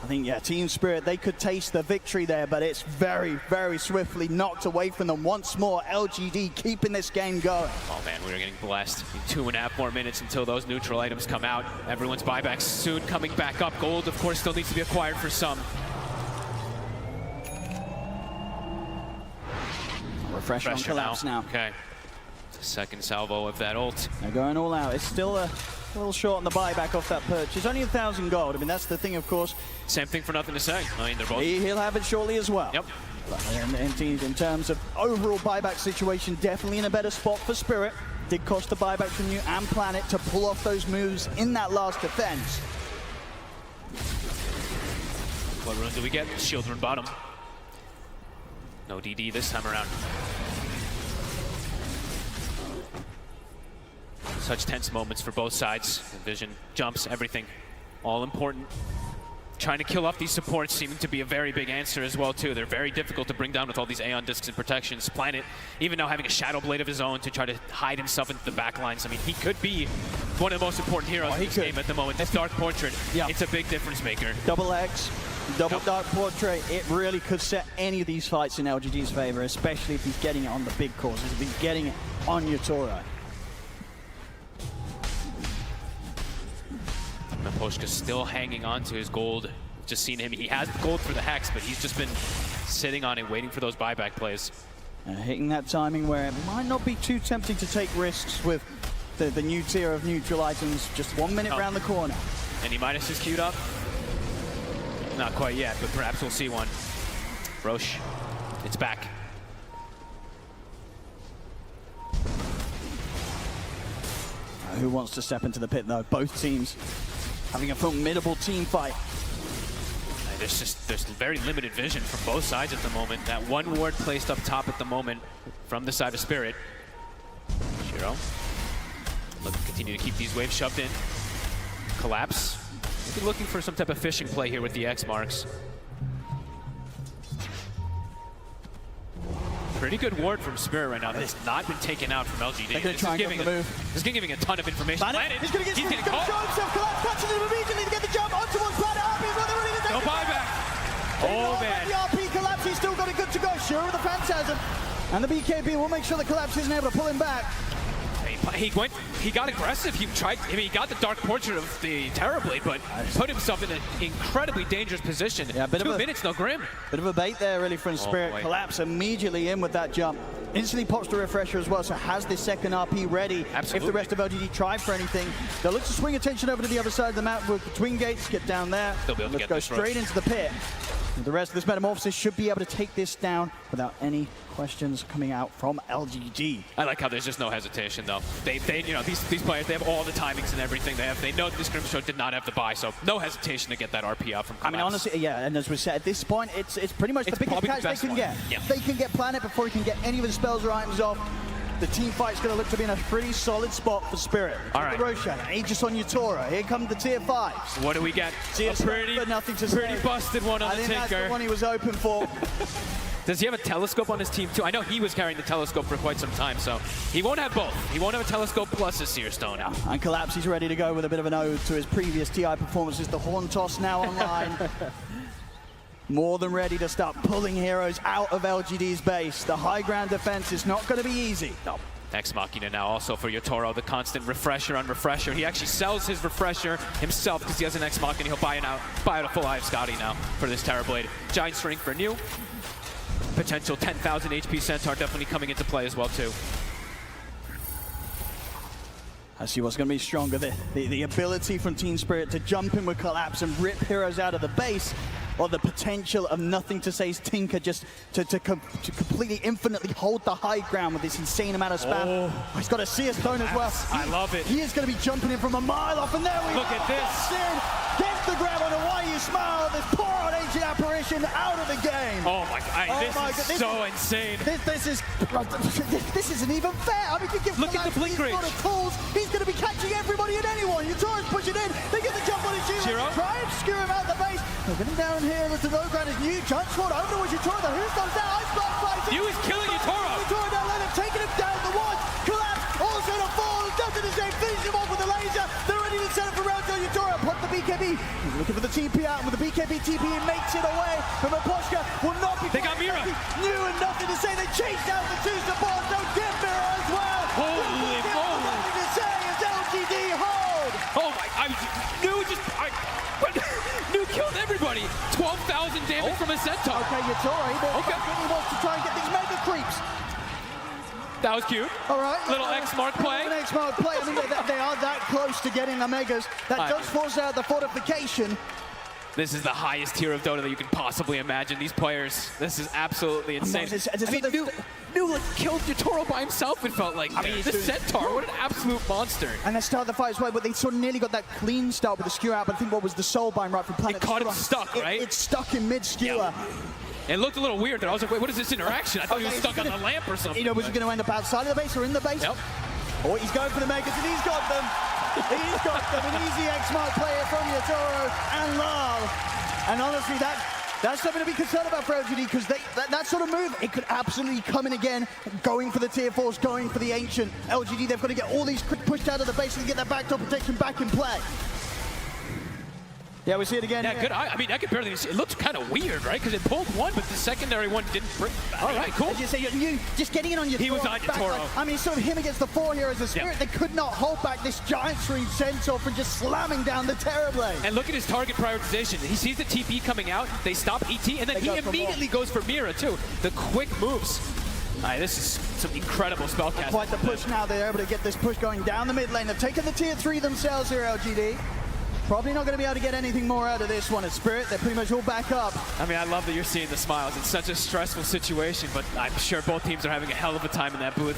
I think, yeah, Team Spirit, they could taste the victory there, but it's very, very swiftly knocked away from them once more. LGD keeping this game going. Oh, man, we're getting blessed. 2.5 more minutes until those neutral items come out. Everyone's buybacks soon coming back up. Gold, of course, still needs to be acquired for some. Refresh on Collapse now. Okay. Second salvo of that ult. They're going all out. It's still a little short on the buyback off that purchase. Only 1,000 gold. I mean, that's the thing, of course. Same thing for nothing to say. I mean, they're both... He'll have it shortly as well. Yep. But in terms of overall buyback situation, definitely in a better spot for Spirit. Did cost the buyback from you and Planet to pull off those moves in that last defense. What rune do we get? Shield rune bottom. No DD this time around. Such tense moments for both sides. Vision, jumps, everything. All important. Trying to kill off these supports seeming to be a very big answer as well, too. They're very difficult to bring down with all these Aeon Discs and protections. Planet, even now having a Shadow Blade of his own to try to hide himself into the back lines. I mean, he could be one of the most important heroes in this game at the moment. This Dark Portrait, it's a big difference maker. Double X, double Dark Portrait, it really could set any of these fights in LGD's favor, especially if he's getting it on the big causes, if he's getting it on Yatoro. Maposhka's still hanging on to his gold. Just seen him. He has the gold for the Hex, but he's just been sitting on it, waiting for those buyback plays. Hitting that timing where it might not be too tempting to take risks with the new tier of neutral items. Just 1 minute round the corner. Any minuses queued up? Not quite yet, but perhaps we'll see one. Roche, it's back. Who wants to step into the pit, though? Both teams having a formidable team fight. There's very limited vision from both sides at the moment. That one ward placed up top at the moment from the side of Spirit. Shiro, continue to keep these waves shoved in. Collapse. Maybe looking for some type of fishing play here with the X marks. Pretty good ward from Spirit right now. That's not been taken out from LGD. This is giving a ton of information. Planet. He's going to get caught. Show himself. Collapse catches him immediately to get the jump on towards Planet. No buyback. Oh, man. The RP Collapse, he's still got it good to go. Sure, with the Phantasm. And the BKB will make sure the Collapse isn't able to pull him back. He got aggressive. He tried. I mean, he got the Dark Portrait of the Terrorblade, but put himself in an incredibly dangerous position. Yeah, 2 minutes, no Grim. Bit of a bait there, really, from Spirit. boy. Collapse immediately in with that jump. Instantly pops the refresher as well, so has this second RP ready. Absolutely. If the rest of LGD try for anything, they'll look to swing attention over to the other side of the map with between gates, get down there. They'll be able to Let's get go this straight rush. into the pit. The rest of this Metamorphosis should be able to take this down without any questions coming out from LGD. I like how there's just no hesitation, though. They you know, these players, they have all the timings and everything. They know that this Grim Show did not have the buy, so no hesitation to get that RP out from Collapse. I mean, honestly, yeah, and as we said, at this point, it's pretty much the biggest probably the catch they best can one. get. Yeah. They can get Planet before he can get any of his spells or items off. The team fight's going to look to be in a pretty solid spot for Spirit. All right. The Roshan, Aegis on Yutora. Here come the tier 5s. What do we get? A pretty busted one on I the think that's the Tinker. one he was open for. Does he have a telescope on his team, too? I know he was carrying the telescope for quite some time, so he won't have both. He won't have a telescope plus a Seer Stone. And Collapse, he's ready to go with a bit of an ode to his previous TI performances. The Horn Toss now online. More than ready to start pulling heroes out of LGD's base. The high ground defense is not going to be easy. No. Ex Machina now also for Yotaro, the constant refresher on refresher. He actually sells his refresher himself because he has an Ex Machina. He'll buy out a full Eye of Scotty now for this Terrorblade. Giant Strength for new. Potential 10,000 HP Centaur definitely coming into play as well, too. I see what's going to be stronger. The ability from Team Spirit to jump in with Collapse and rip heroes out of the base, or the potential of Nothing to Say's Tinker just to completely infinitely hold the high ground with this insane amount of spam. Oh. He's got a Seer Stone as well. I love it. He is going to be jumping in from a mile off, and there we Look at this. Gets the grab on a Why You Smile. This poor old ancient apparition out of the game. Oh my God, this is so insane. This isn't even fair. I mean, you give Look at the blink these sort of tools, he's going to be catching everybody and anyone. Yutara's pushing in. They get the jump on his Shiro. Try and skewer him out the base. They're getting down here to the low ground. His new giant sword over towards Yutara. Who stops that? Ice Block fights. You is killing Yutara. Yutara down, let him taking him down the one. Collapse, also to fall. Nothing to say. Finish him off with a laser. They're ready to set up for round two. Yutara put the BKB. He's looking for the TP out. With the BKB TP, he makes it away from a Poshka. Will not be. They got Mira. New and Nothing to Say. They chased out the two supports. No get Mira as well. Holy moly. Nothing to Say is LGD hold. Oh my, New killed everybody. 12,000 damage from a Centaur. Okay, Yutara, he wants to try and get these mega creeps. That was cute. All right. Little X-Mark play. An X-Mark play. I mean, they are that close to getting the megas. That does force out the fortification. This is the highest tier of Dota that you can possibly imagine. These players, this is absolutely insane. New killed Yotaro by himself, it felt like. I mean, the Centaur, what an absolute monster. And they started the fight as well, but they sort of nearly got that clean start with the skewer out, but I think what was the Soulbind right from Planet? It caught him stuck, right? It's stuck in mid-skewer. Yeah. It looked a little weird. I was like, wait, what is this interaction? I thought he was stuck on a lamp or something. You know, was he going to end up outside of the base or in the base? Yep. Oh, he's going for the megas, and he's got them. He's got them. An easy X-Mark player from Yotaro and Lal. And honestly, that's something to be concerned about for LGD, because that sort of move, it could absolutely come in again, going for the tier 4s, going for the Ancient. LGD, they've got to get all these pushed out of the base and get that backdoor protection back in play. Yeah, we see it again. Yeah, good. I mean, I could barely see. It looked kind of weird, right? Because it pulled one, but the secondary one didn't break. All right, cool. As you say, you just getting in on your. He was on Yotaro. I mean, sort of him against the 4 heroes of Spirit. They could not hold back this giant stream Centaur from just slamming down the Terrorblade. And look at his target prioritization. He sees the TP coming out. They stop ET, and then he immediately goes for Mira too. The quick moves. All right, this is some incredible spellcasting. Quite the push now. They're able to get this push going down the mid lane. They've taken the tier 3 themselves here, LGD. Probably not going to be able to get anything more out of this one. At Spirit, they're pretty much all back up. I mean, I love that you're seeing the smiles. It's such a stressful situation, but I'm sure both teams are having a hell of a time in that booth.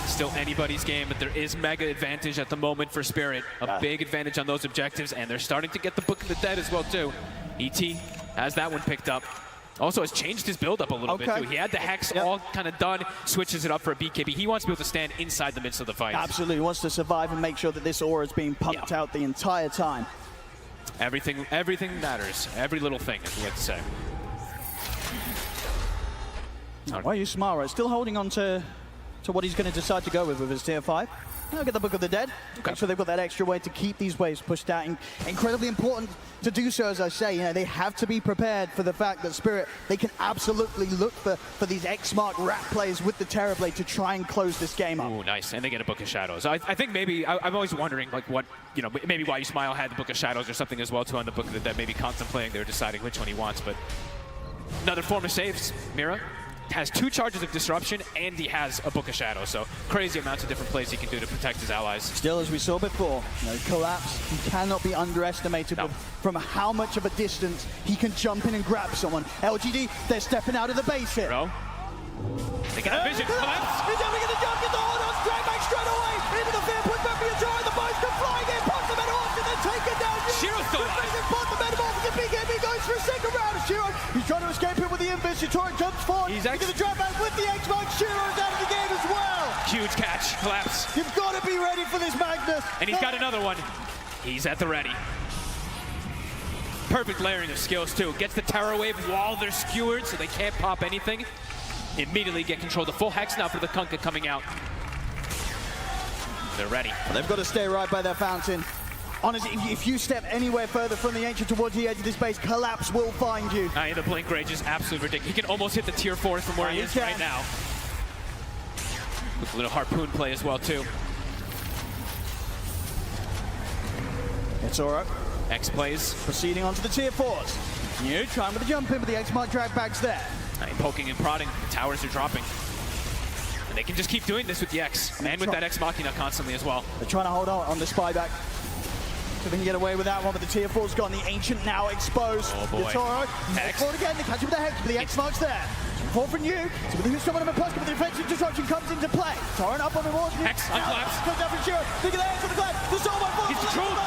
Still anybody's game, but there is mega advantage at the moment for Spirit. A big advantage on those objectives, and they're starting to get the Book of the Dead as well, too. ET has that one picked up. Also has changed his build up a little bit, too. He had the Hex all kind of done, switches it up for a BKB. He wants to be able to stand inside the midst of the fight. Absolutely. He wants to survive and make sure that this aura is being pumped out the entire time. Everything matters. Every little thing, as we like to say. Why you smile, right? Still holding on to to what he's going to decide to go with his tier 5. I'll get the Book of the Dead. Okay. So they've got that extra way to keep these waves pushed out. Incredibly important to do so, as I say. You know, they have to be prepared for the fact that Spirit, they can absolutely look for these X-Mark rat plays with the Terrorblade to try and close this game up. Ooh, nice. And they get a Book of Shadows. I think maybe, I'm always wondering, like, what, you know, maybe Why You Smile had the Book of Shadows or something as well, too, on the Book of the Dead. Maybe contemplating, they're deciding which one he wants. But another form of saves, Mira has 2 charges of disruption, and he has a Book of Shadows. So crazy amounts of different plays he can do to protect his allies. Still, as we saw before, you know, Collapse, he cannot be underestimated from how much of a distance he can jump in and grab someone. LGD, they're stepping out of the base here. Bro. They got a vision. Collapse. He's able to get the jump, get the hold on, straight back straight away into the fair, put back the Atari, the boys come flying in, punch the Metamorph, and then take it down. Shiro's still alive. The Metamorph, the BKB goes for a second round of Shiro. He's trying to escape him with the invis. Atari jumps forward. He's going to drop back with the X-Mark. Shiro's out of the game as well. Huge catch. Collapse. You've got to be ready for this, Magnus. And he's got another one. He's at the ready. Perfect layering of skills, too. Gets the Terror Wave while they're skewered, so they can't pop anything. Immediately get control. The full Hex now for the Kunkka coming out. They're ready. Well, they've got to stay right by their fountain. Honestly, if you step anywhere further from the Ancient towards the edge of this base, Collapse will find you. The Blink Rage is absolutely ridiculous. He can almost hit the tier 4 from where he is right now. With a little harpoon play as well, too. It's all right. X plays. Proceeding on to the tier 4s. New trying with the jump in, but the X-Mark drag back's there. Poking and prodding. The towers are dropping. And they can just keep doing this with the X. And with that X Machina constantly as well. They're trying to hold on the spy back. So they can get away with that one, but the tier 4's gone. The Ancient now exposed. Oh boy. Hex. Forward again, they catch him with the Hex, but the X-Mark's there. 4 from you. So with the who's someone of a plus, but the defensive disruption comes into play. Torrent up on the wall. Hex on Collapse. Comes down from Shiro. Look at the Hex on the Collapse. The Soul by 4. He's controlled.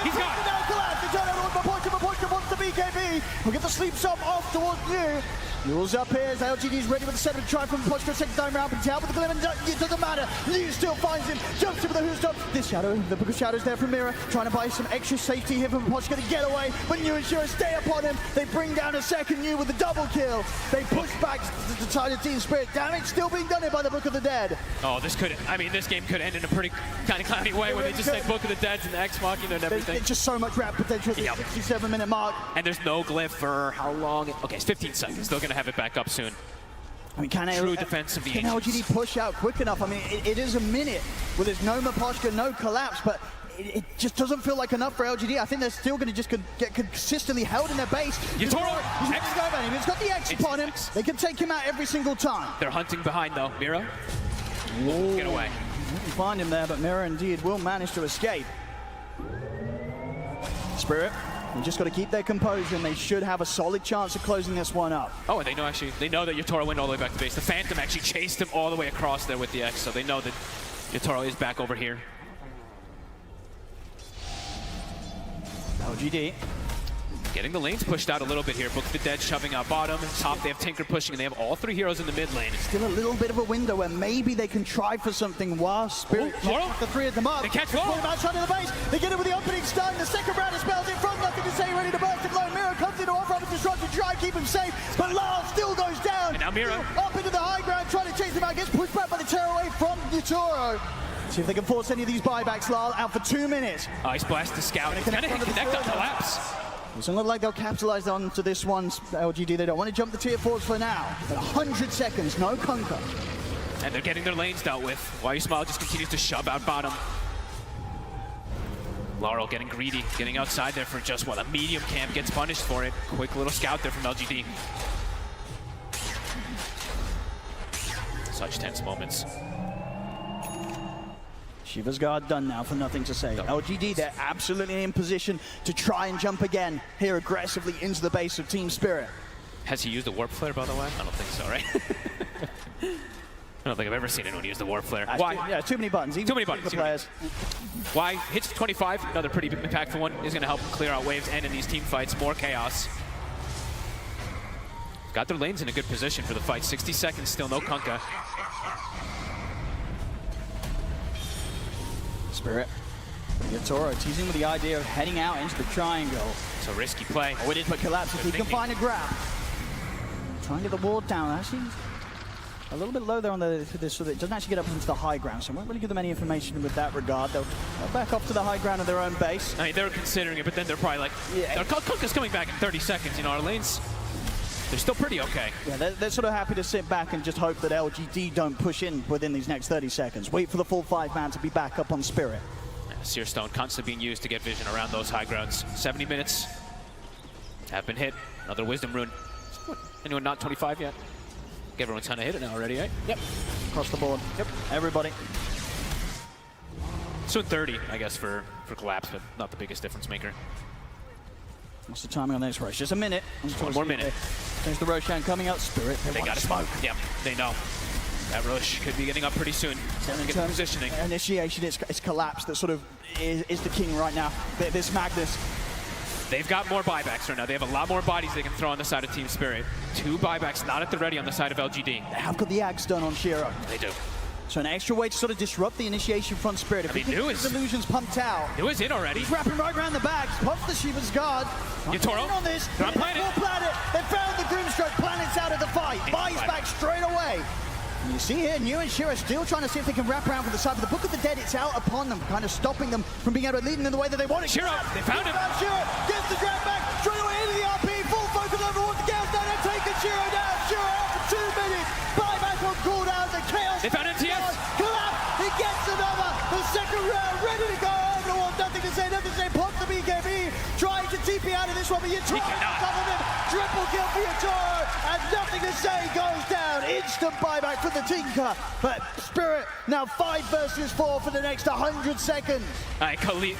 He's got it. Collapse. They turn over my Pojtka wants the BKB. We'll get the sleep sub off towards you. Mules up here as LGD's ready with the setup try from Pojtka, second time round, but out with the glim, and it doesn't matter. Liu still finds him, jumps in with the who's stop. This Shadow, the Book of Shadows there from Mira, trying to buy some extra safety here from Pojtka to get away, but New and Shiro stay upon him. They bring down a second New with a double kill. They push back the tide of Team Spirit. Damage still being done here by the Book of the Dead. Oh, this game could end in a pretty kind of clowny way where they just say Book of the Dead and the X Machina and everything. There's just so much rap potential at the 67-minute mark. And there's no glyph for how long? Okay, it's 15 seconds. They're going to have it back up soon. I mean, can True defense of the Can Ancients. LGD push out quick enough? I mean, it is a minute where there's no Pojtka, no Collapse, but it just doesn't feel like enough for LGD. I think they're still going to just get consistently held in their base. He's got the X upon him. They can take him out every single time. They're hunting behind, though. Mira? Get away. You find him there, but Mira indeed will manage to escape. Spirit, they just got to keep their composure, and they should have a solid chance of closing this one up. Oh, and they know that Yotaro went all the way back to base. The Phantom actually chased him all the way across there with the X, so they know that Yotaro is back over here. LGD. Getting the lanes pushed out a little bit here. Book of the Dead shoving out bottom. Top, they have Tinker pushing, and they have all 3 heroes in the mid lane. Still a little bit of a window where maybe they can try for something while Spirit the 3 of them up. They catch Laurel. Outside of the base. They get it with the opening stun. The second round of spells in front. Nothing to say. Ready to burst it low. Mira comes in to offer up a disruption. Try and keep him safe. But Laurel still goes down. And now Mira. Up into the high ground. Trying to chase him out. Gets pushed back by the Terror Wave from Yotaro. See if they can force any of these buybacks. Lyle out for 2 minutes. Ice Blast to scout. It's going to connect on Collapse. Doesn't look like they'll capitalize onto this one, LGD. They don't want to jump the tier 4s for now. But 100 seconds, no Kunkka. And they're getting their lanes dealt with. Why You Smile just continues to shove out bottom. Laurel getting greedy, getting outside there for just what? A medium camp, gets punished for it. Quick little scout there from LGD. Such tense moments. Shiva's guard done now for nothing to say. LGD, they're absolutely in position to try and jump again here aggressively into the base of Team Spirit. Has he used a Warp Flare, by the way? I don't think so, right? I don't think I've ever seen anyone use the Warp Flare. Why? Yeah, too many buttons. Too many buttons. Players. Why? Hits 25, another pretty impactful one. Is going to help clear out waves and in these team fights, more chaos. Got their lanes in a good position for the fight. 60 seconds, still no Kunkka. Spirit. Yotaro teasing with the idea of heading out into the triangle. It's a risky play. Oh, it is, but Collapse if he can find a grab. Try and get the ward down, actually. A little bit low there on this, so that it doesn't actually get up into the high ground, so I won't really give them any information with that regard. They'll back off to the high ground of their own base. I mean, they're considering it, but then they're probably like, yeah. Cook is coming back in 30 seconds, you know, our lanes, they're still pretty okay. Yeah, they're sort of happy to sit back and just hope that LGD don't push in within these next 30 seconds. Wait for the full 5-man to be back up on Spirit. Seer Stone constantly being used to get vision around those high grounds. 70 minutes have been hit. Another Wisdom Rune. What, anyone not 25 yet? Everyone's kind of hit it now already, right? Yep. Across the board. Yep. Everybody. Soon 30, I guess, for Collapse, but not the biggest difference maker. What's the timing on this rush? Just a minute. One more minute. There's the Roshan coming out. Spirit. They got to smoke. Yeah, they know. That rush could be getting up pretty soon. In terms positioning. Initiation, it's Collapse that sort of is the king right now. This Magnus. They've got more buybacks right now. They have a lot more bodies they can throw on the side of Team Spirit. 2 buybacks not at the ready on the side of LGD. They have got the Axe done on Shiro. They do. So an extra way to sort of disrupt the initiation from Spirit. If his illusions pumped out. It was in already. He's wrapping right around the back. Pops the Shiva's guard. Yatoro on this. on planet. They found the Grimstroke. Planet's out of the fight. Buys back straight away. And you see here, New and Shiro still trying to see if they can wrap around from the side. But the Book of the Dead, it's out upon them, kind of stopping them from being able to lead them in the way that they want it. Shiro, they found him. Shiro gets the grab back, straight away into the RP, full focus over towards the Gales down and taking Shiro down. Shiro out for 2 minutes. Buyback on cooldown, the Chaos. They found MTS. Collapse, he gets another. The second round, ready to go over the wall. Nothing to say, Pops the BKB, trying to TP out of this one, but Yatoro on top of him. Triple kill for Yatoro, and nothing to say, goes down. Instant buyback for the Tinker, but Spirit now 5 versus 4 for the next 100 seconds.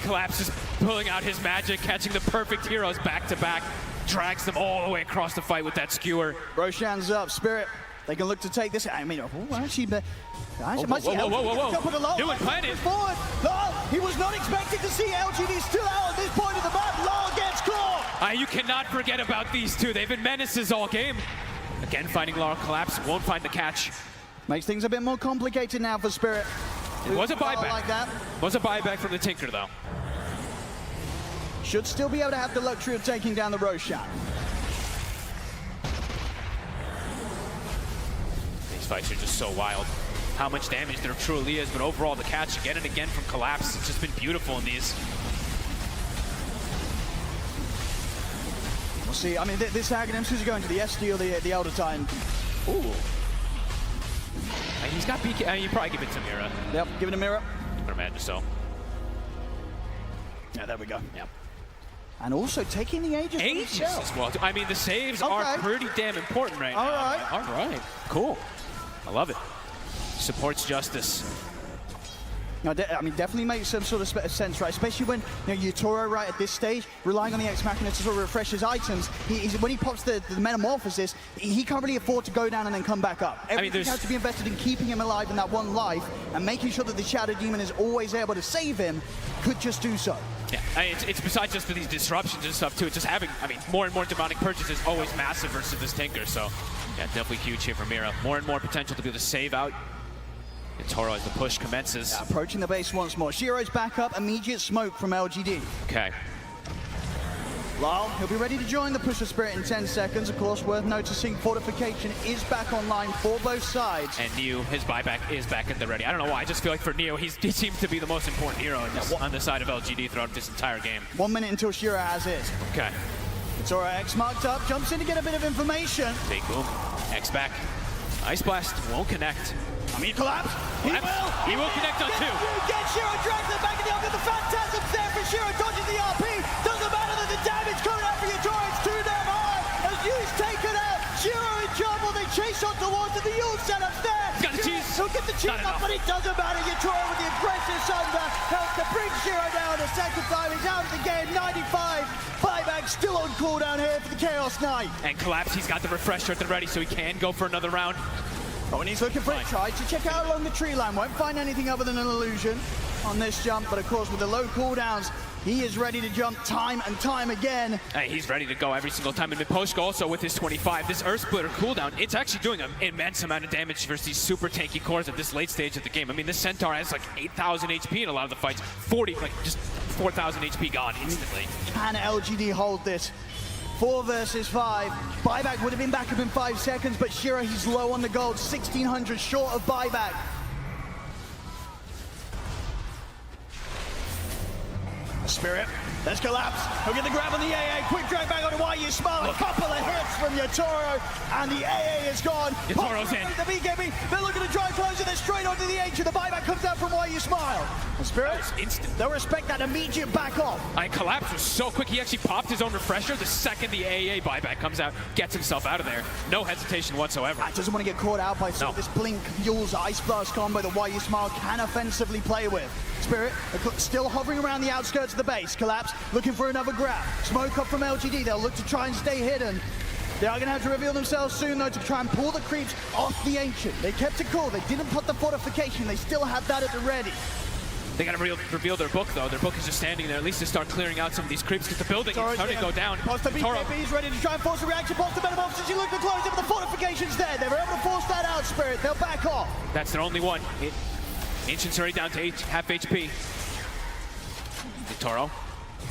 Collapse is pulling out his magic, catching the perfect heroes back to back, drags them all the way across the fight with that skewer. Roshan's up, Spirit. They can look to take this. I mean, actually, whoa. New and Planet. Forward. Oh, he was not expecting to see LGD still out at this point of the map. Law gets caught. You cannot forget about these two. They've been menaces all game. Again, finding Laurel Collapse, won't find the catch. Makes things a bit more complicated now for Spirit. It was a buyback. Like that. Was a buyback from the Tinker, though. Should still be able to have the luxury of taking down the Roshan. These fights are just so wild. How much damage there truly is, but overall the catch again and again from Collapse, it's just been beautiful in these. We'll see. I mean, this Aghanim, who's going to the SD or the Elder Titan? Ooh. He's got BK. You probably give it to Mira. Yep, give it a Mira. Or imagine so. Yeah, there we go. Yep. And also taking the Aegis. Aegis as well. I mean, the saves are pretty damn important right now. All right. Cool. I love it. Supports justice. No, I mean, definitely makes some sort of sense, right? Especially when Yatoro, right, at this stage, relying on the Ex Machina to sort of refresh his items. When he pops the Metamorphosis, he can't really afford to go down and then come back up. Everything has to be invested in keeping him alive in that one life, and making sure that the Shadow Demon is always able to save him. Could just do so. Yeah, I mean, it's besides just for these disruptions and stuff too. It's just having, I mean, more and more demonic purchase is always massive versus this Tinker. So, yeah, definitely huge here for Mira. More and more potential to be able to save out Toro as the push commences. Yeah, approaching the base once more. Shiro's back up, immediate smoke from LGD. Okay. Lyle, he'll be ready to join the push of Spirit in 10 seconds. Of course, worth noticing, Fortification is back online for both sides. And Neo, his buyback is back at the ready. I don't know why, I just feel like for Neo, he seems to be the most important hero in this, on the side of LGD throughout this entire game. 1 minute until Shiro has his. Okay. It's all right, X marked up, jumps in to get a bit of information. Big boom. X back. Ice Blast won't connect. I mean, Collapse. He will connect on 2. Get Shiro, drags it back in the arc, the Phantasm's there for Shiro, dodges the RP. Doesn't matter that the damage coming out for Yatoro, it's too damn high. As Yu's taken out, Shiro in trouble, they chase on towards it, the Yu setup's there. He's got the cheese. He'll get the cheese up, but it doesn't matter. Yatoro with the aggressive Sunder helps to bring Shiro down a second time. He's out of the game, 95. Buyback still on cooldown here for the Chaos Knight. And Collapse, he's got the refresher at the ready, so he can go for another round. Oh, and he's looking for it. Tried to check out along the tree line. Won't find anything other than an illusion on this jump. But of course, with the low cooldowns, he is ready to jump time and time again. Hey, he's ready to go every single time. And Miposhka also with his 25. This Earth Splitter cooldown, it's actually doing an immense amount of damage versus these super tanky cores at this late stage of the game. I mean, this Centaur has like 8,000 HP in a lot of the fights. 40, like just 4,000 HP gone instantly. Can LGD hold this? 4 versus 5. Buyback would have been back up in 5 seconds, but Shiro, he's low on the gold. 1,600 short of buyback. Spirit, let's collapse. He'll get the grab on the AA. Quick drag back on the YU Smile. A couple of hits from Yatoro, and the AA is gone. Yatoro's in. The BKB, they're looking to try close it. They're straight onto the H, and the buyback comes out from YU Smile. And Spirit, instant. they'll respect that immediate back off. Collapse was so quick, he actually popped his own refresher the second the AA buyback comes out, gets himself out of there. No hesitation whatsoever. Doesn't want to get caught out by some of this Blink, Yule's Ice Blast combo that YU Smile can offensively play with. Spirit still hovering around the outskirts of the base. Collapse looking for another grab. Smoke up from LGD. They'll look to try and stay hidden. They are going to have to reveal themselves soon, though, to try and pull the creeps off the Ancient. They kept it cool. They didn't put the fortification. They still had that at the ready. They got to reveal their book, though. Their book is just standing there, at least to start clearing out some of these creeps, because the building is starting to go down. Posta BKB is ready to try and force a reaction. Posta Metamorphosis, she looked to close it, but the fortification's there. They were able to force that out, Spirit. They'll back off. That's their only one. Ancient's already down to half HP. Toro.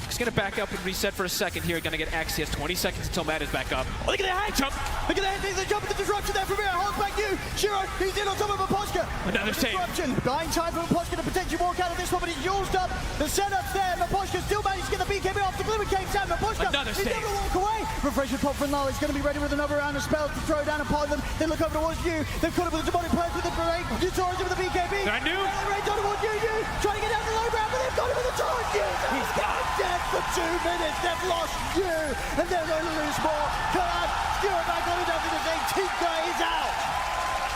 He's going to back up and reset for a second here. Going to get X. He has 20 seconds until Matt is back up. Oh, look at that jump! Look at that! There's a jump at the disruption there from here. Holds back you. Shiro, he's in on top of Mapochka. Another save. Buying time for Mapochka to potentially walk out of this one, but he's used up. The setup's there. Mapochka still managed to get the BKB off the Glimmer Cape down. Mapochka, he's never walk away. Refresher pop from Lal. He's going to be ready with another round of spells to throw down upon them. They look over towards you. They've caught up with the demonic players with the parade. You Toro's in with the BKB. I knew. Right down towards you. Trying to get down the low ground, but they've got him with the torch. He's got dead for 2 minutes. They've lost you, and they're going to lose more. Collapse, Skira back on it after the thing. Tinka is out.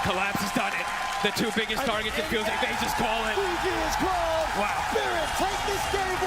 Collapse has done it. The 2 biggest targets, it feels like they just call it. GG is called. Wow. Spirit take this game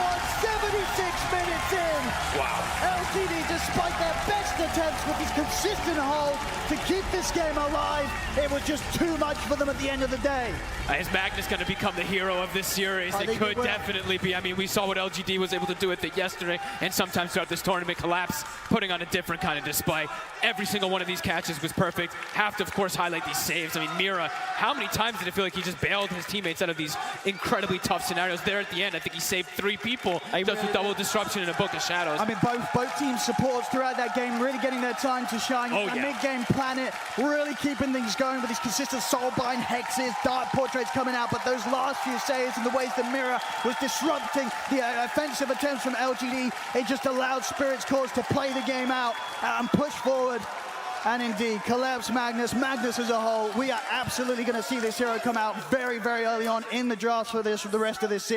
76 minutes in. Wow. LGD, despite their best attempts with his consistent hold to keep this game alive, it was just too much for them at the end of the day. Is Magnus going to become the hero of this series? It could definitely be. I mean, we saw what LGD was able to do with it yesterday, and sometimes throughout this tournament. Collapse putting on a different kind of display. Every single one of these catches was perfect. Have to, of course, highlight these saves. I mean, Mira, how many times did it feel like he just bailed his teammates out of these incredibly tough scenarios? There at the end, I think he saved 3 people just with double disruption in a Book of Shadows. I mean, both teams' supports throughout that game really getting their time to shine. Mid-game Planet really keeping things going with these consistent soulbind hexes, dark portraits coming out, but those last few saves and the ways that Mira was disrupting the offensive attempts from LGD, it just allowed Spirit's cause to play the game out and push forward. And indeed, Collapse Magnus as a whole, we are absolutely going to see this hero come out very, very early on in the drafts for the rest of this series.